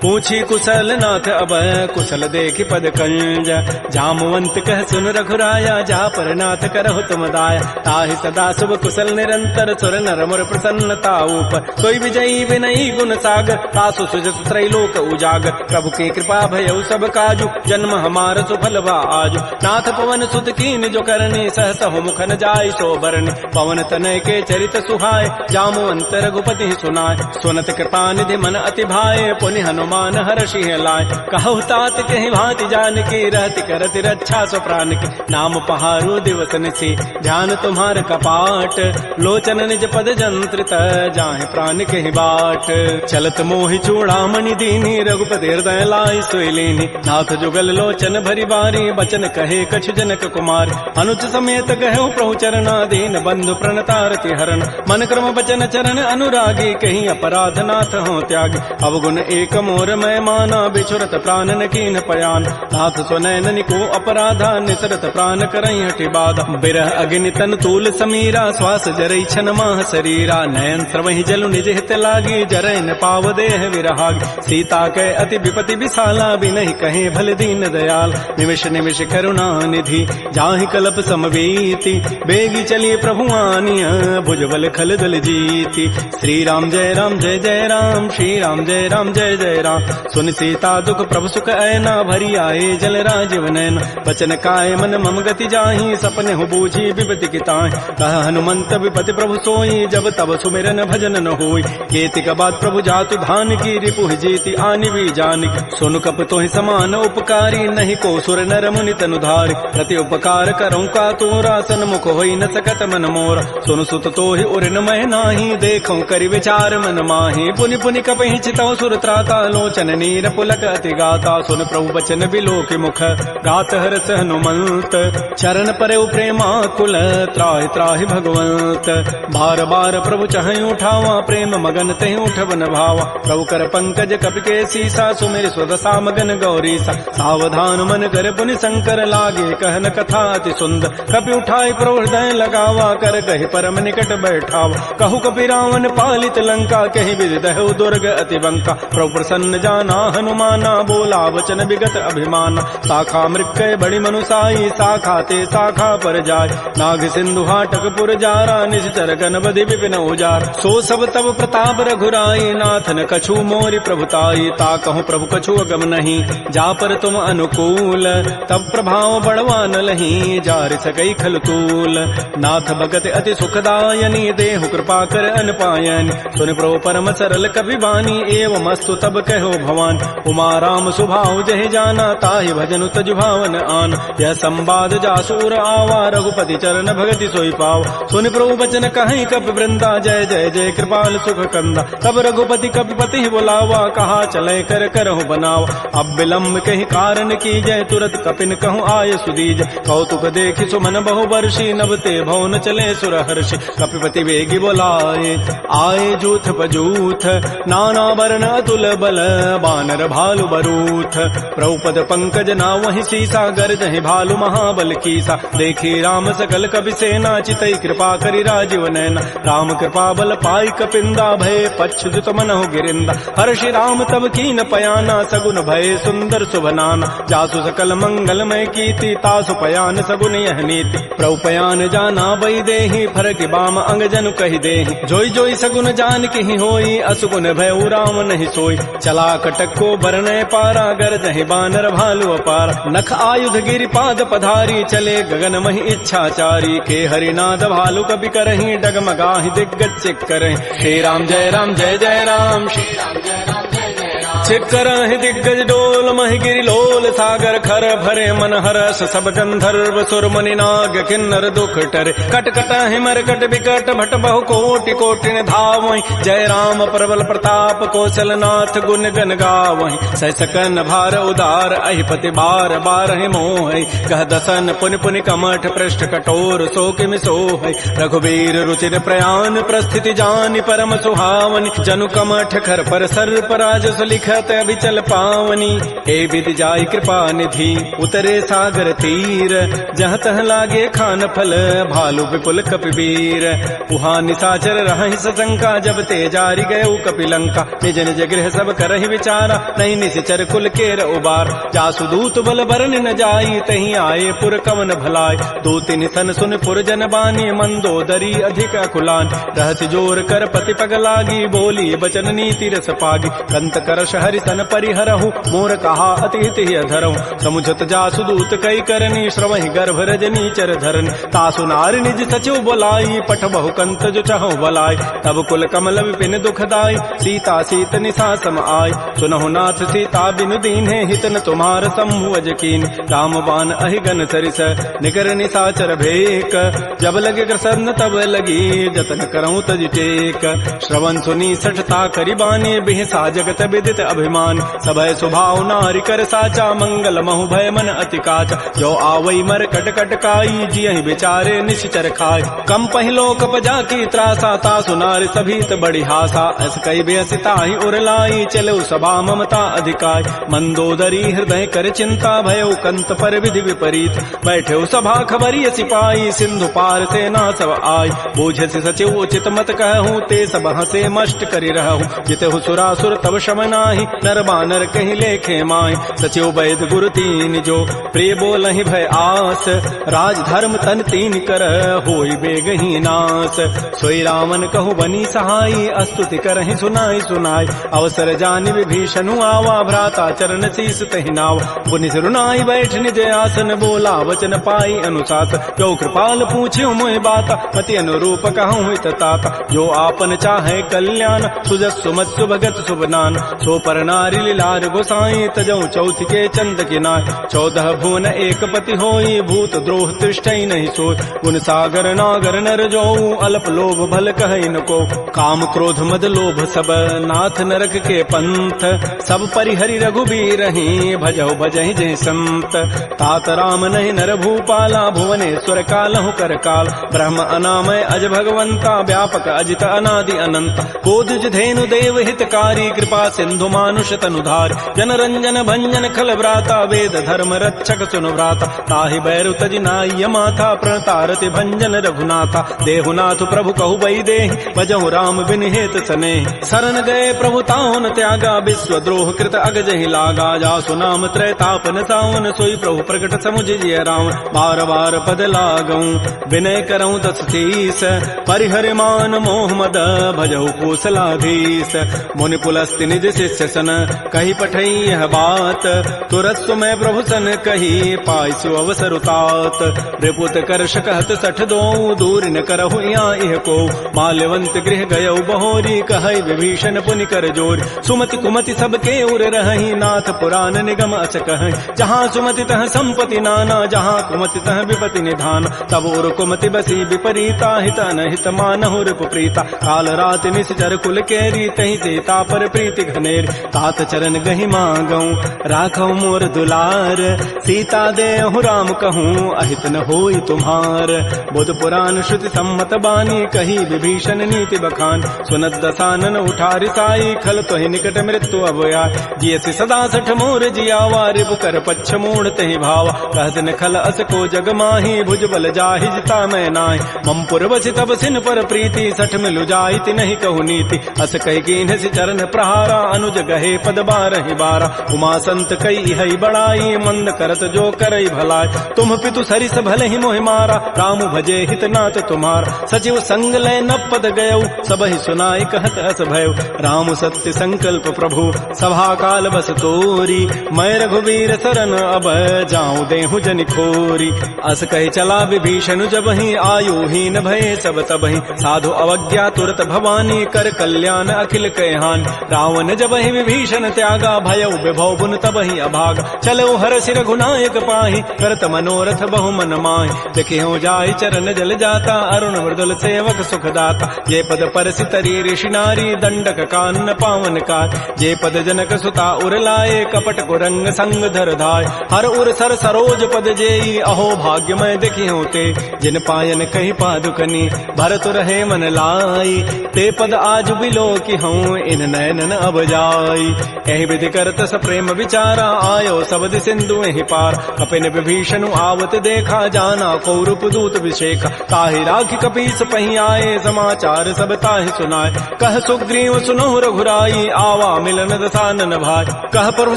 पूछी कुशल नाथ अब, कुशल देखि पद कंज। जामवंत कह सुन रघुराया, जा पर नाथ करहु तुम दाया। ताहि सदा शुभ कुशल निरंतर, सुर नर मुर प्रसन्नता ऊपर। सोई विजयी विनयी गुण सागर, तासु सुजस त्रैलोक उजागर। प्रभु की कृपा भयउ सब काजु, जन्म हमार सुफल बा आजु। नाथ पवन सुत कीन जो करनी, सहस हो मुखन जाय सो बरनी। पवन तनय के चरित सुहाय, जामवंत रघुपति सुनाय। सुनत कृपा निधि मन अति भाए, पुनि हनुमान हर्षि लाय। कहु तात कहि भांति जानकी, रहति करति रक्षा सो प्राण की। नाम पहारो दिवस निशि, ध्यान तुम्हार कपाट। लोचन निज पद जंत्रित, जाहि प्राण कहि बाट। चलत मोहि चूड़ामणि दीनी, रघुपति हृदय लाई सोई लीनी। नाथ जुगल लोचन भरी बारी, बचन कहे कछु जनक कुमार। अनुज समेत कहु प्रभु चरना, दीन बंधु प्रणतारति हरण। मन क्रम बचन चरण अनुरागी, कहीं अपराध नाथ हो त्यागी। अवगुण एक मोर मैं माना, बिछुरत प्राण न कीन पयान। नाथ सुनैन को अपराधा, निसरत प्राण करई हठि बाधा। बिरह अग्नि तन तूल समीरा, श्वास जरई छन माह शरीरा। नयन स्रवहि जलु निज हित लागी, जरै न पाव देह विरहागी। सीता कै अति विपति विशाला, बिनहि कहे भल दीन दयाल। निमिष निमिष करुणा निधि, जाहि कल्प समवीति। बेगी चली प्रभु आनिया, भुजबल खल दल जीति। श्री राम जय राम जय जय राम, श्री राम जय राम जय जय राम। सुन सीता दुख प्रभु सुख ऐना, भरी आए जल राजीव नैना। बचन काय मन मम गति जाहि, सपने हो बूझी विपति की ताहि। कह हनुमंत विपति प्रभु सोई, जब तब सुमिरन भजन न होई। केतिक बाद प्रभु जातु धान की, रिपुहि जीति आनि भी जानिक। सुनु कप तोहि समान उपकारी, नहीं को सुर नर मुनि तनु धारि। प्रति उपकार करऊं का तोरा, सन्मुख होई न सकत मन मोरा। सुनु सुत तोहि उरिन मह नाही, देखऊं करि विचार मन माहि। पुनि पुनि कपहि चितौ सुर त्राता, लोचन नीर पुलक अति गाता। सुन प्रभु बचन बिलोकि मुख, गात हरस हनुमंत। चरण परेउ प्रेमाकुल, त्राहि त्राहि भगवंत। बार बार प्रभु चहई उठावा, प्रेम मगन तेहि उठवन भावा। प्रभु कर पंकज कपि के सीसा, सुमिर स्वदसा मगन गौरीसा। सावधान मन कर पुनि शंकर, लागे कहन कथा अति सुंदर। कपि उठाई प्रभु हृदय लगावा, कर कहि परम निकट बैठावा। कहु कपि रावण पालित लंका, कहि विधि दहु दुर्ग अति बंका। प्रभु प्रसन्न जाना हनुमाना, बोला वचन विगत अभिमाना। शाखा मृक्कय बड़ी मनुसाई, शाखा ते शाखा पर जाय। नाग सिंधु हाटक पुर जारा, निश्चर गण बधि विपिन उजार। सो सब तब प्रताप रघुराई, नाथन कछु मोरि प्रभुताई। ता कहूँ प्रभु कछु अगम नहीं, जा पर तुम अनुकूल। तब प्रभाव बढ़वा न लही, जार सकई खल तूल। नाथ भगत अति सुखदायनी, देहु कृपा कर अनपायनी। सुन प्रभु परम सरल कवि बानी, एवं अस्तु तब कहो भवान। उमा राम सुभाव जहि जाना, ताहि भजनु तजु भावन आन। यह संवाद जासूर आवा, रघुपति चरण भगति सोई पाव। सुनि प्रभु बचन कहीं कपि वृंदा, जय जय जय कृपाल सुख कंदा। तब रघुपति कपिपति बुलावा, कहा चले कर करहु बनावा। अब विलम्ब कहीं कारण की जय, तुरत कपिन कहूँ आय सुदीज। कौतुक देखि सुमन बहु वर्षी, नभते भवन चले सुर हर्षि। कपिपति वेगी बोलाए, आए जूथ पजूथ। नाना वर्ण अतुल बल, बानर भालु बरूथ। प्रभुपद पंकज ना वही सीसा, गर्जहि भालु महाबल कीसा। देखी राम सकल कपि सेना, चितई कृपा करि राजीव नैना। राम कृपा बल पाई कपिंदा, भय पच्छुत मनहु गिरिंदा। हर्षि राम तब कीन पयाना, सगुन भय सुंदर सुभनाना। जासु सकल मंगलमय कीर्ति, तासु पयान सगुन यह नीति। प्रभु पयान जाना बई देहि, फरक बाम अंग जनु कहि देहि। जोई जोई सगुन जान की होई, असुगुन भय राम नहीं सोई। चला कटक को बरनय पारा, गरजहि बानर भालु अपार। नख आयुध गिरि पाद पधारी, चले गगन महि इच्छाचारी। के हरिनाद भालु कपि करहि, डगमगाहि दिग्गज चिक करहि। श्री राम जय राम जय जय राम, श्री राम जय राम जय जय राम। चिक करहि दिग्गज डोल, महि गिरि लोल सागर। खर भरे मन हरस, सब गंधर्व सुर मुनि नाग किन्नर दुख टरे। कट कटहि मरकट विकट, भट बहु कोटि कोटि धावहि। जय राम प्रबल प्रताप, कौशल नाथ गुण गन गावहि। सहसकन भार उदार, अहिपति बार बारहि मोहि। कह दसन पुनि पुनि कमठ, पृष्ठ कठोर सो किमि सोहि। रघुवीर रुचिर प्रयाण, प्रस्थिति जानि परम सुहावनि। जनु कमठ खर पर सर्प राजस लिख, शत अभिचल पावनी, हे विधि जाय कृपा निधि उतरे सागर तीर, जहाँ तह लागे खान फल भालू विपुल कपिवीर। उहाँ निशाचर रहि सशंका, जब ते जारी गए कपिलंका, निज निज गृह सब करहि विचारा, नहीं निश्चर कुल केर उबार। जासु दूत बल बरन न जाई, तहीं आए पुर कवन भलाय, दो तीन सन सुन पुर जन बानी, मंदोदरी अधिक अकुलान। रहस्य जोर कर पति पग लागी, बोली बचन नीति रस पागी, कंत करश हरि तन परिहरहु, मोर कहा अतिथि अधरहु। समुझत जासु दूत कई करनी, श्रवहि गर्भ रजनी चर धरनी, तासु नारी निज सचिव बोलाई, पठ बहु कंत जो चहु बलाई। तब कुल कमल विपिन दुखदाई, सीता सीत निशा सम आय। सुनहु नाथ सीता बिनु दीन्हे, हित न तुम्हार शंभु कीन। राम बाण अहिगन सरिस, निकर निशाचर भेक, जब लगे ग्रसन तब लगी, जतन करऊं तज टेक। श्रवण सुनी सठता करिबानी, बिहसा जगत विदित अभिमान। सभय स्वभाव नारी कर साचा, मंगल महु भय मन अति काचा। जो आवई मर कट कट काई, जियहि बिचारे निश्चर खाय। कम पहिलो कपजा की त्रासा, तासु नारी सभीत बड़ी हासा। अस कई बेसिता ही उरलाई, चलो सभा ममता अधिकाय। मंदोदरी हृदय कर चिंता, भयो कंत पर विधि विपरीत। बैठे सभा खबरी सिपाही, सिंधु पार सेना सब आय। बूझ से सचिव उचित मत कहूँ, ते सब हसे मष्ट करी रहूँ। जितहु सुरासुर तब शम नाही, नर बानर कहीं लेखे माय। सचिव वैद गुरु तीन जो, प्रिय बोलहि भय आस। राज धर्म तन तीन कर, होई बेगही नास। सोई रावण कहु बनी सहाई, अस्तुति करहि सुनाई सुनाई। अवसर जानि विभीषणु आवा, भ्राता चरण शीस तहि नावा। पुनि सिरुनाई बैठ निज आसन, बोला वचन पाई अनुशास। जो कृपाल पूछ्यो मोहि बाता, मति अनुरूप कहूँ हित ताता। जो आपन चाहे कल्याण, सुजस सुमत सुभगत सुबनान। सो पर नारी लीलार गोसाई, तजऊ चौथ के चंद किनाय। 14 भुवन एक पति होई, भूत द्रोह तिष्ठई नहीं सोय। गुण सागर नागर नर जोऊ, अल्प लोभ भल कहै न को। काम क्रोध मद लोभ सब, नाथ नरक के पंथ। सब परिहरि रघुबीर ही, भजहु भजहि जय संत। तात राम नहीं नर भूपाला, भुवनेश्वर कालहु कर काल। ब्रह्म अनामय अज भगवंता, व्यापक अजित अनादि अनंत। बोधिज धेनु देव हितकारी, कृपा सिंधु मानुष तनुधार। जन रंजन भंजन खल व्राता, वेद धर्म रक्षक सुनु व्राता। ताहि बैरु तजि नाय माथा, प्रणतारति भंजन रघुनाथा। देहुनाथ प्रभु कहु बई देहि, भजहु राम बिन हेत सनेहि। शरण गए प्रभु ताहुन त्यागा, विश्व द्रोह कृत अगजहि लागा। जासु नाम त्रैतापन सावन, सोई प्रभु प्रकट समुझ जिय रावण। बार बार पद लागऊं, विनय करऊं दस शीस। परिहरि मान मोह मद, भजहु कौशलाधीश। मुनि पुलस्ति निज शिष्य सन, कही पठई यह बात। तुरत सुमय प्रभु सन कही, पाइसु अवसर उतात। रिपुत कर शकहत 62, दूर न करहु यहाँ इह को। माल्यवंत गृह गयौ बहोरी, कहै विभीषण पुनि कर जोर। सुमति कुमति सबके उर रहहि, नाथ पुराण निगम अस कहै। जहाँ सुमति तह संपति नाना, जहाँ कुमति तह विपति निधान। तब उर कुमति बसी विपरीता, हित अनहित मानहु रिपु प्रीता। काल रात निश्चर कुल केरी, तहि सीता पर प्रीति घनेरी। तात चरण गहि मांगऊं, राखौ मोर दुलार। सीता देहु राम कहूँ, अहित न होई तुम्हार। बुध पुराण श्रुति सम्मत बानी, कही विभीषण नीति बखान। सुनत दसानन उठा रिसाई, खल तोहि निकट मृत्यु अब आय। जियसि सदा सठ मोर जियावा, रिपु कर पच्छ मूढ़ तहि भावा। कहत न खल अस को जग माही, भुज बल जाहि जिता मैं नाहि। मम पुरवसि तब सिन पर प्रीति, सठ मिलु जाइति नहीं कहु नीति। अस कहि कीन्हसि चरण प्रहारा, अनुज गहे पद बारहि बारा। उमा संत कई हई बड़ाई, मंद करत जो करई भलाई। तुम पितु सरिस भले ही मोहि मारा, राम भजे हित नाथ तुम्हारा। सचिव संग लय न पद गयौ, सबहि सुनाई कहत अस भयउ। राम सत्य संकल्प प्रभु, सभा काल बस तोरी। मैं रघुवीर शरण अब, जाऊं देहु जनि खोरी। अस कहि चला विभीषण जबहि, आयु हीन भये सब तबहि। साधु अवज्ञा तुरत भवानी, कर कल्याण अखिल कहान। रावण जबहि विभीषण त्यागा, भयउ विभव गुण तबहि अभागा। चलो हरषि रघुनायक पाहि, करत मनोरथ बहु मन माहि। देखियो जाहि चरण जल जाता, अरुण मृदुल सेवक सुखदाता। जे पद परसि तरी ऋषि नारी, दंडक कानन पावन काय। जे पद जनक सुता उर लाए, कपट कुरंग संग धर धाय। हर उर सर सरोज पद जेई, अहो भाग्यमय देखियो ते। जिन पायन कहि पादुकनी, भरत रहे मन लाई। ते पद आज बिलो की हूँ, इन नयनन अब जाई। आई। एहि विधि करत स प्रेम विचारा आयो सबद सिंधु एहि पार। कपिन विभीषण आवत देखा जाना कौरव दूत विशेखा। ताहि राखी कपीस पही आए समाचार सब ताहि सुनाए। कह सुग्रीव सुनहु रघुराई आवा मिलन दसानन भाई। कह प्रभु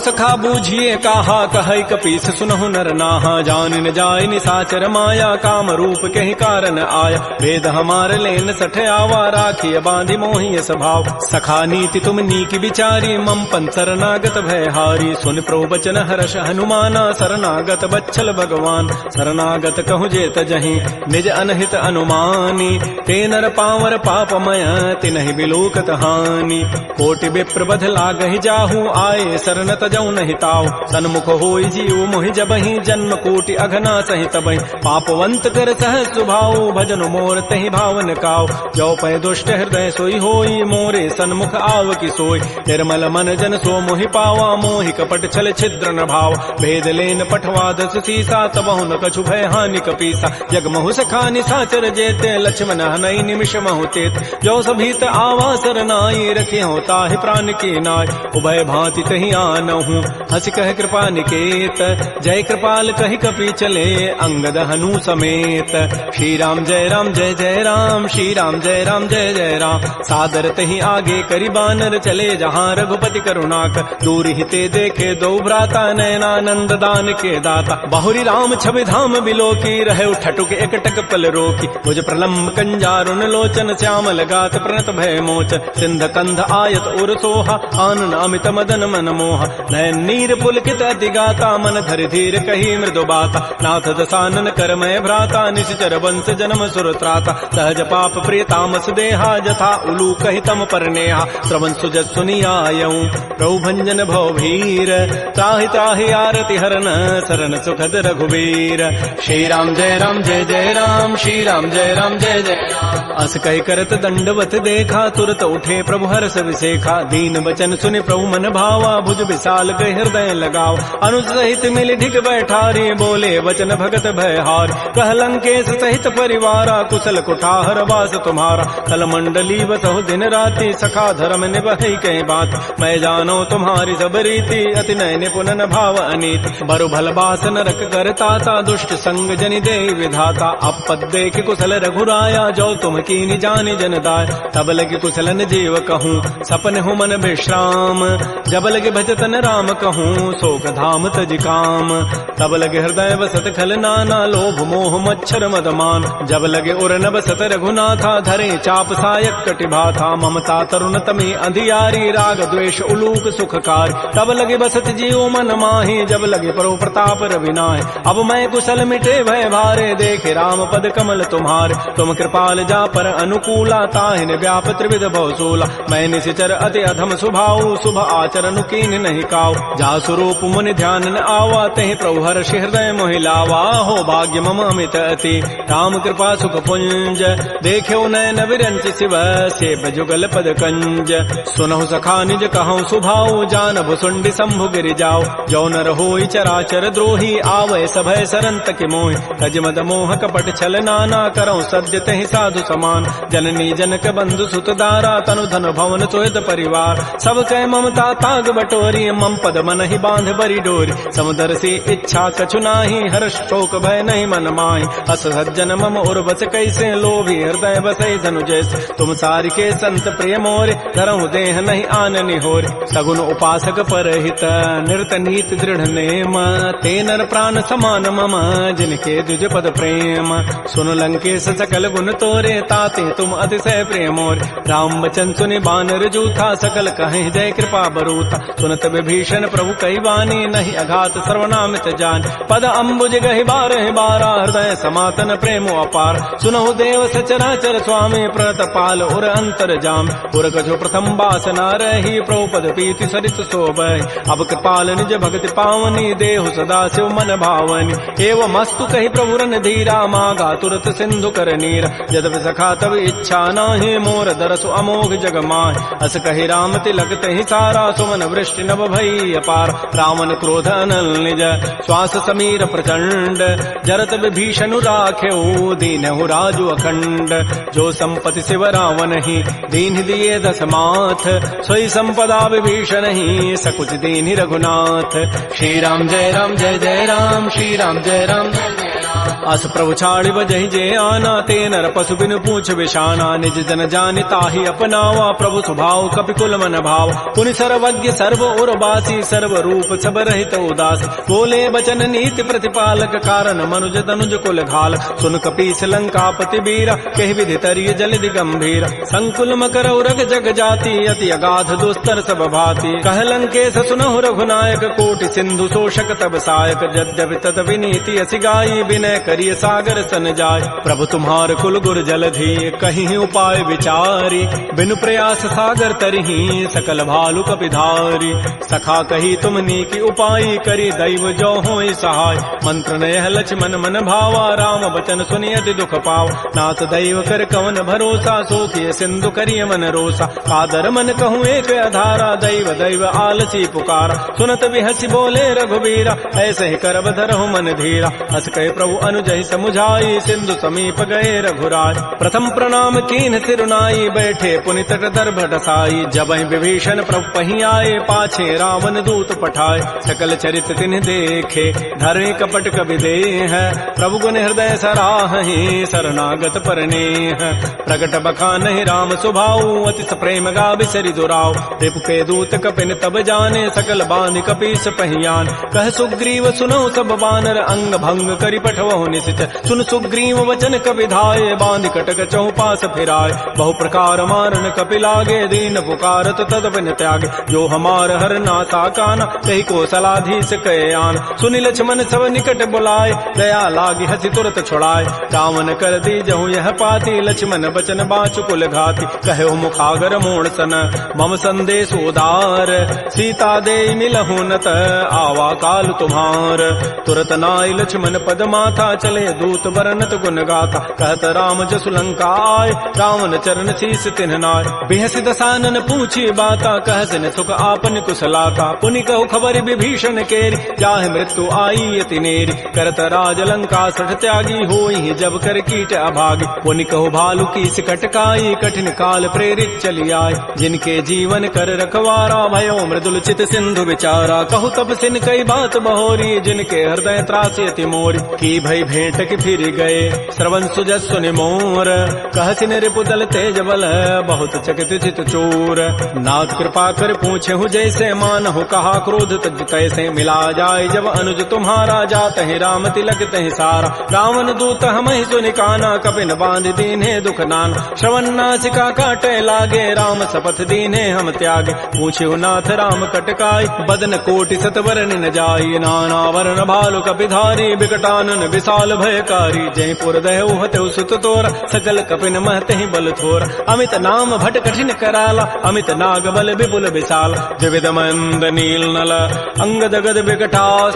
सखा बूझिए कहा कहै कपीस सुनहु नर नाहा। जान न जाय निसाचर माया काम रूप कहि कारण आया। वेद हमार लेन सठ आवा राखी बांधि मोहि स्वभाव। सखा नीति तुम नीक विचारी मम पन शरणागत भय हारी। सुन प्रभु बचन हर्ष हनुमाना शरणागत बच्छल भगवान। शरणागत कहु जेत जहीं निज अनहित अनुमानी। ते नर पावर पापमय तिनहि बिलोकत हानि। कोटि विप्र बध लागहि जाहू आए शरण तजौ नहि ताऊ। सन्मुख होई जीव मोहि जबहि जन्म कोटि अघना सहि तबहि। पापवंत कर सहज सुभाऊ भजन मोर तहि भावन काऊ। जो पै दुष्ट हृदय सोई होई मोरे सन्मुख आव की सोई। निर्मल मन जन सो मोहि पावा मोहि कपट छल छिद्र न भाव। भेद लेन पठवा दस सीसा तबहु न कछु भय हानि कपीसा। जग महु सखा निसाचर जेते लक्ष्मण हनई निमिष महु तेत। जो सभीत आवा सरनाई रखे हो ताहि प्राण की नाय। उभय भांति तहि आनहु हसि कह कृपा निकेत। जय कृपाल कहि कपि चले अंगद हनु समेत। श्री राम जय राम श्री राम जय जय राम। सादर तहि आगे करि बानर चले जहाँ रघुपति करुणाक। दूर हिते देखे दो भ्राता नयनानंद दान के दाता। बहुरी राम छवि धाम बिलोकी रहे ठटुक एकटक पल रोकी। भुज प्रलम्ब कंजारुन लोचन श्यामल गात प्रणत भय मोचन। सिंध कंध आयत उर सोहा आनन अमित मदन मन मोहा। नयन नीर पुलकित अति गाता मन धरि धीर कही मृदु बाता। नाथ दसानन करमय भ्राता निश्चर वंश जन्म सुर त्राता। सहज पाप प्रिय तामस देहा जथा उलू कहि तम पर नेहा। श्रवण सुजस सुनियायऊं प्रभु भंजन भव भीर। त्राहि त्राहि आरति हरन शरण सुखद रघुवीर। श्री राम जय राम श्री राम जय जय राम। अस कहि करत दंडवत देखा तुरत उठे प्रभु हर्ष विसेखा। दीन वचन सुनि प्रभु मन भावा भुज विशाल गहि हृदय लगाव। अनुज सहित मिलि ढिग बैठारी बोले वचन भगत भयहार। कह लंकेश सहित परिवारा कुशल कुठार वास तुम्हारा। कल मंडली बसहु दिन राति सखा धर्म निभहि कहीं बात। मैं जानो तुम्हारी सब रीति अति नय निपुण भाव अनीति। बरु भल बास नरक करताता दुष्ट संग जनि दे विधाता। अपद देख कुशल रघुराया जो तुम कीनि जानि जन दाय। तब लगे कुशलन जीव कहूँ सपन हूँ मन विश्राम। जब लगे भजतन राम कहूँ शोक धाम तज काम। तब लगे हृदय बसत खल नाना लोभ मोह मच्छर मदमान। जब लगे उर न बसत रघुनाथा धरे चाप सायक कटिभा था। ममता तरुण तमी अंधियारी राग द्वेष उलूक सुखकार। तब लगे बसत जीव मन माही जब लगे परो प्रताप रविनाय। अब मैं कुशल मिटे भय भारे देखे राम पद कमल तुम्हारे। तुम कृपाल जा पर अनुकूला ताहिन व्याप त्रिविध भवसूला। मैं निशिचर अति अधम स्वभाव शुभ आचरण कीन नहीं काव। जा स्वरूप मुनि ध्यान न आवा तहि प्रभु हर्ष हृदय मोहि लावा। हो भाग्य मम अमित अति राम कृपा सुख पुंज। देख्यो नयन विरंच शिव सेव जुगल पद कंज। सुनहु सखा निज कहूँ सुभाऊ जान भुसुंडी शंभु गिरि जाओ। जो नर होई चराचर द्रोही आवे सभय सरंत के मोहि। तज मद मोह कपट छल नाना करऊँ सद्य तहि साधु समान। जननी जनक बंधु सुत दारा तनु धन भवन तोयत परिवार। सब कह ममता ताग बटोरी मम पद मन ही बांध बरी डोरी। समुदर से इच्छा कछु नाही हर्ष शोक भय नहीं मन माही। अस सज्जन मम उर बस कैसे लोभी हृदय बसै धनु जैसे। तुम सारि के संत प्रिय मोरे धरहु देह नहीं आननि होरे। सगुन उपासक परहित निरत नीति दृढ़ नेम। ते नर प्राण समान मम जिनके दुज पद प्रेम। सुन लंकेश सकल गुण तोरे ताते तुम अतिशय प्रेम मोरे। राम वचन सुनि बानर जूथा सकल कहें जय कृपा बरूथा। सुनत विभीषण प्रभु कहि वाणी नहीं अघात सर्वनामित जान। पद अम्बुज गहि बारह बारा हृदय समातन प्रेम अपार। सुनहु देव सचराचर स्वामी प्रणत पाल उर अंतर जाम। उर कछु प्रथम वासना रही प्रभु पद पीति सरित शोभहि। अब कृपाल निज भक्ति पावनी देहु सदा शिव मन भावनी। एवं मस्तु कहि प्रभु रन धीरा मागा तुरत सिंधु कर नीरा। यद्यपि सखा तब इच्छा नाही मोर दरसु अमोघ जग माय। अस कहि राम तिलक तहि सारा सुमन वृष्टि नभ भई अपार। रावण क्रोध अनल निज श्वास समीर प्रचंड। जरत विभीषण राख्यऊ दीनहु राजु अखंड। जो संपत्ति शिव रावण ही दीन दिए 10 माथ, सोई संपदा विभीषण ही सकुच दीन रघुनाथ। श्री राम जय राम जय जय राम, श्री राम जय राम जय जय राम। अस प्रभु छाड़ि बजहि जे आना, ते नर पशु बिनु पूछ विशाना। निज जन जानि ताहि अपनावा, प्रभु स्वभाव कपिकुल मन भाव। पुनि सर्वज्ञ सर्व उर्वासी, सर्व रूप सब रहित उदास। बोले बचन नीति प्रतिपालक, कारण मनुज तनुज कुल घाल। सुन कपीस लंकापति बीरा, कहि विधि तरिय जलधि गंभीर। संकुल मकर उरग जग जाति, अति अगाध दुस्तर सब भाति। कह लंकेश सुनहु रघुनायक, कोटि सिंधु शोषक तब सायक। यद्यपि तत विनीति असि गाई, विनय करिय सागर सन जाय। प्रभु तुम्हार कुल गुर जलधि, कहीं उपाय विचारी। बिनु प्रयास सागर तरही, सकल भालु कपिधारी। सखा कही तुम नीकी उपाय, करी दैव जो होई सहाय। मंत्र नयह लक्ष्मण मन भावा, राम बचन सुनि अति दुख पाव। नाथ दैव कर कवन भरोसा, सोखिय सिंधु करिय मन रोसा। कादर मन कहूँ एक अधारा, दैव दैव आलसी पुकारा। सुनत बिहसी बोले रघुबीरा, ऐसे ही करब धरहु मन धीरा। हस कहे प्रभु अनुजहि समुझाई, सिंधु समीप गए रघुराय। प्रथम प्रणाम कीन सिरुनाई, बैठे पुनि तट दर्भ डसाई। जबहि विभीषण प्रभु पहि आए, पाछे रावण दूत पठाए। सकल चरित तिन्ह देखे, धरे कपट कवि देह। प्रभु गुण हृदय सराहि, शरणागत परनेह। प्रगट बखानहि राम सुभाऊ, अति प्रेम गा बिसरि दुराव। रिपु के दूत कपिन तब जाने, सकल बांधि कपीस पहियान। कह सुग्रीव सुनौ सब बानर, अंग भंग करि पठवहु निशिच। सुन सुग्रीव वचन कपिधाये, बांधि कटक चौपास फिराय। बहु प्रकार मारन कपि लागे, दीन पुकारत तदपिन त्यागे। जो हमार हर नासा काना, कही कौशलाधीश कहे आन। सुनि लक्ष्मण सब निकट बुलाए, दया लागी हसी तुरत छुड़ाए। रावण कर दी जहु यह पाती, लक्ष्मण बचन बाचु कुल घाती। कहो मुखागर मोड़ सन, मम संदेश उदार। सीता दे मिलहु नत, आवा काल तुम्हार। तुरत नाई लक्ष्मण पद माथा, चले दूत बरनत गुण गाथा। कहत राम जसु लंका आय, रावण चरण शीस तिन्ह नाय। बिहसि दसानन पूछी बाता, कहसिन सुख आपन कुशलाता। पुनि कहु खबर विभीषण केरी, जाहि मृत्यु आई अति नेरी। करत राज लंका सठ त्यागी, होई जब कर कीट अभागी। पुनि कहु भालु कीस कटकाई, कठिन काल प्रेरित चली आय। जिनके जीवन कर रखवारा, भयो मृदुल चित सिंधु विचारा। कहु तब सिन कई बात बहोरी, जिनके हृदय त्रासी अति मोरी। की भई भेंट की फिर गए, श्रवण सुजस सुनि मोर। कहसिन रिपु दल तेज बल, बहुत चकित चित चोर। नाथ कृपा कर पूछे हूँ जैसे, मानहु कहा क्रोध तज कैसे। मिला जाय जब अनुज तुम्हारा, जात है राम तिलक तहि सारा। रावण दूत हमहि सुनि काना, कपिन बांध दीन्हे दुख नाना। श्रवण नासिका काटे लागे, राम शपथ दीन्हे हम त्यागे। पूछे नाथ राम कटकाई, बदन कोटि सतवरन न जाई। नाना वर्ण भालु कपिधारी, विकटानन विशाल भयकारी। जयपुर दहु हतु सुत तोर, सकल कपिन महते बल थोर। अमित नाम भट कठिन कराला, अमित नाग बल विपुल विशाल। द्विविध मंद नील नल, अंगद गद विकटास।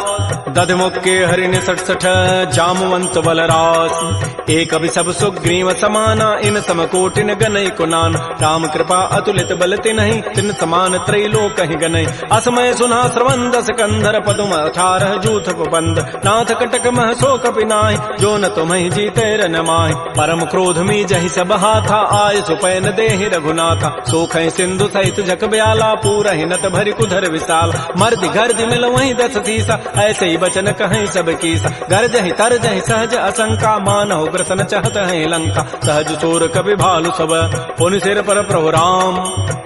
दध मुक्के हरिण 66, जामवंत बलरास। एक अभि सब सुग्रीव समाना, इन सम कोटिन गनई कुनान। राम कृपा अतुलित बल तिन्हि, तिन समान त्रैलोक कहि गनई। असमय सुना श्रवण दस कंधर, पदुम 18 जूथ बंद। नाथ कटक मह सो कपि नाहि, जो न तुम्हि जीते रन माहि। परम क्रोध मी जहि सब हाथा, आय सुपैन देहि रघुनाथा। सोखै सिंधु सहित जग ब्याला, पूरहि नत भरि कुधर विशाल। मर्दि गर्दि मिल वहीं 10 सीसा, ऐसे ही बचन कहीं सब कीसा। गर्जहि तरजहि सहज असंका, मानहु ग्रसन चहत है लंका। सहज चोर कपि भालु सब, पुनि सिर पर प्रभु राम।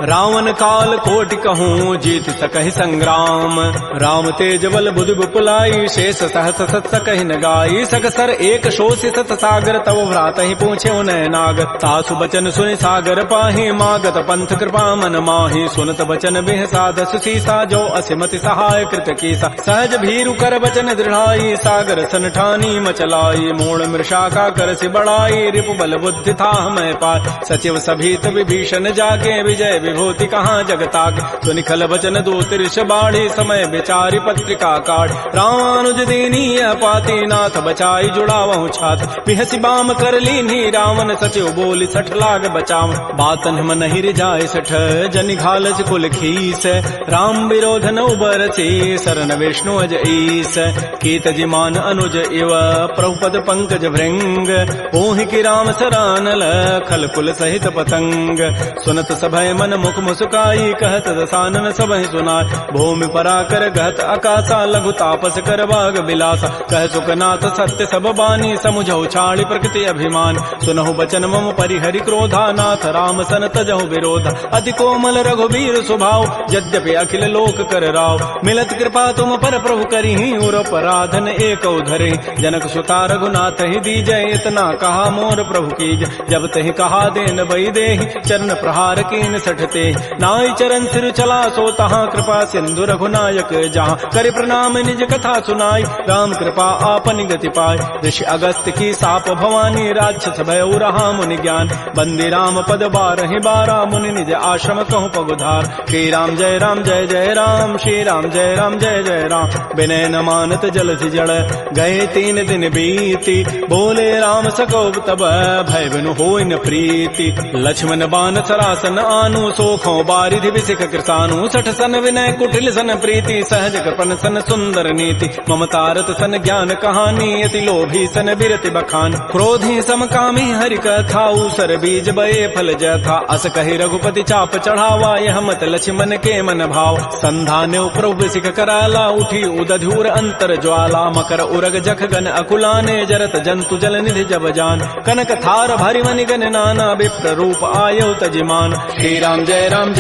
रावण काल कोटि कहूँ, जीत सकहि संग्राम। राम तेज बल बुधि बुपुलाई, शेष सहस सत सकहि न गाई। सकसर एक शोषि सत सागर, तव भ्रात ही पूछे उनय नाग। सासु बचन सुनि सागर पाहि, मागत पंथ कृपा मन माहि। सुनत बचन बिहसा 10 सीसा, जो असिमति सहाय कृत कीसा। सहज भीरु कर बचन दृढ़ाई, सागर सन ठानी मचलाई। मूढ़ मृषा का कर सि बढ़ाई, रिपु बल बुद्धि था मैं पाय। सचिव सभीत विभीषण जागे, विजय विभूति कहाँ जगतागे। सुनि खल बचन दूत ऋष बाढ़ी, समय विचारि पत्रिका काढ़। रामानुज दीनी पाती, नाथ बचन बचाई जुड़ावहु छात पिहसी बाम कर लीन्ही रावण सचिव बोली सठ लाग बचाव बातन हम नहीं रिजाए सठ जनि घालस कुल खीस राम विरोध न उबरसी शरण विष्णु अज ईस कीत जिमान अनुज इव प्रभुपद पंकज भृंग ओहि की राम सरानल खल कुल सहित पतंग सुनत सभय मन मुख मुस्काई कहत दसानन सबहि सुनाय भूमि पराकर गहत आकाशा लघु तापस कर बाग बिलासा कह सुखनाथ सत्य सब बानी समुझौ छाड़ी प्रकृति अभिमान सुनहु बचन मम परिहरि क्रोधा नाथ राम सन तजहु विरोधा अति कोमल रघुबीर स्वभाव यद्यपि अखिल लोक कर राव मिलत कृपा तुम पर प्रभु करिहि उर पराधन एक धरे जनक सुता रघुनाथ ही दीजय इतना कहा मोर प्रभु कीज जब तहि कहा देन बई देहि चरण प्रहार कीन सठते नाई चरण सिर चला सो तहाँ कृपा सिंधु रघुनायक जहाँ कर प्रणाम निज कथा सुनाई राम कृपा आपन गति पाय ऋषि अगस्त की साप भवानी राक्षस भय रहा मुनि ज्ञान बंदी राम पद बारहि बारा मुनि निज आश्रम कहूँ पगुधार श्री राम जय राम श्री राम जय जय राम विनय न मानत जलधि जड़ गए 3 दिन बीती बोले राम सको तब भय बिनु होय न प्रीति लक्ष्मण बान सरासन आनु सोखों बारिधि विसिख कृसानु सठ सन विनय कुटिल सन प्रीति सहज कृपन सन सुंदर नीति ममतारत सन ज्ञान कहानी अति लोभी सन बिरति बखान क्रोधी समकामी हरि कथा उसर बीज बये फल जथा अस कहि रघुपति चाप चढ़ावा यह मत लक्ष्मण के मन भाव संधान्यो प्रभु सिख कराला उठी उदधूर अंतर ज्वाला मकर उरग जख गन अकुलाने जरत जंतु जल निधि जब जान कनक थार भरि मनि गन नाना विप्र रूप आयो तजिमान श्री राम जय राम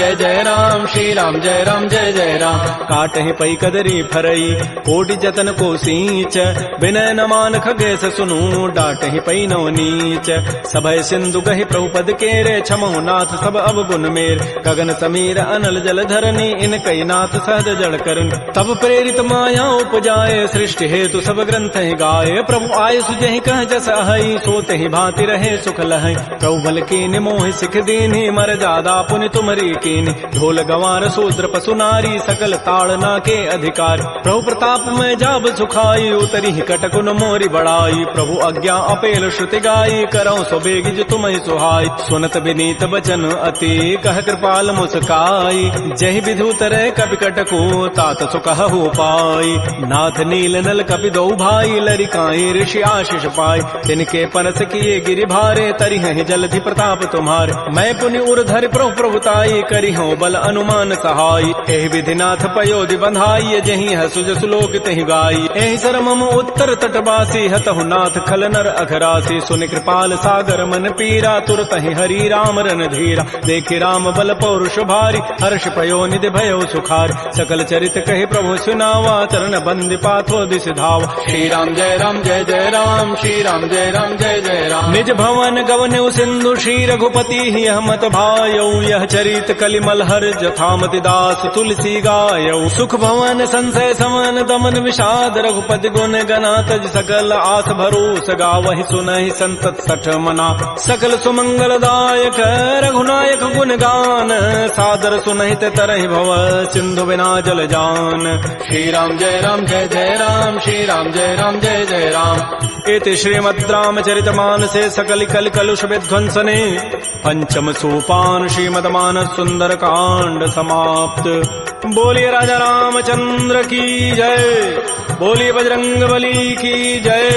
श्री राम जय जय राम काटहि पई कदरी फरई कोटि जतन को सींच विनय न मान खगेश सुनु डाटहि पई नौ नीच सभय सिंधु गहि प्रभुपद केरे छमहु नाथ सब अब गुण मेर गगन समीर अनल जल धरनी इन कई नाथ सहज जड़ करन तब प्रेरित माया उपजाए सृष्टि हेतु सब ग्रंथ ही गाये प्रभु आय सुजहि कह जस अहै सोते ही भांति रहे सुख लहै प्रभु बल कीन मोहि सिख दीन्हि मर जादा पुनि तुमरी कीन ढोल गंवार शूद्र पशु नारी सकल ताड़ना के अधिकार प्रभु प्रताप में जाब सुखाई उतरी ही कटकुन मोरी बड़ाई प्रभु आज्ञा अपेल श्रुति गाई करौ सो बेगिज तुम्हि सुहाई सुनत विनीत बचन अति कह कृपाल मुस्काई जहि विधु तरह कपि कटको तात सुकहु पाई नाथ नील नल कपि दो भाई लरिकाई ऋषि आशीष पाई तिनके परस किए गिरि भारे तरिहि जलधि प्रताप तुम्हारे मैं पुनि उर्धर प्रभु प्रभुताई करिहो बल अनुमान सहाई एहि विधिनाथ पयोधि बंधाई जहि हसु जसु लोक तहि गाई एहि सर मम उत्तर तटवासी हतहु नाथ खल नर अघरासी सुनि कृपाल सागर मन पीरा तुरत ही हरि राम रन धीरा देखि राम बल पौरुष भारी हर्ष पयो निधि भयो सुखार सकल चरित कहे प्रभु सुनावा चरण बंद पाथो दिस धावा श्री राम जय राम श्री राम जय जय राम निज भवन गवने सिंधु श्री रघुपति ही हमत भायौ यह चरित कलिमल हर जथामति दास तुलसी गायौ सुख भवन संशय समन दमन विषाद रघुपति गुण गना तज सकल आस भरोस गावहि सुनहि संतत सठ मना सकल सुमंगल दायक रघुनायक गुण गान सादर सुनहित तरहि भव सिंधु बिना जल जान श्री राम जय राम श्री राम जय जय राम इति श्रीमद् रामचरित मानसे सकल कल कलुष विध्वंसने पंचम सोपान श्रीमद् मानस सुंदर कांड समाप्त। बोलिए राजा रामचंद्र की जय, बोलिए बजरंग बली की जय।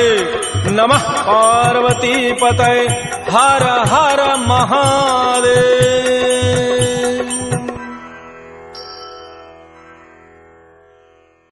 नमः पार्वती पतये, हर हर महादेव।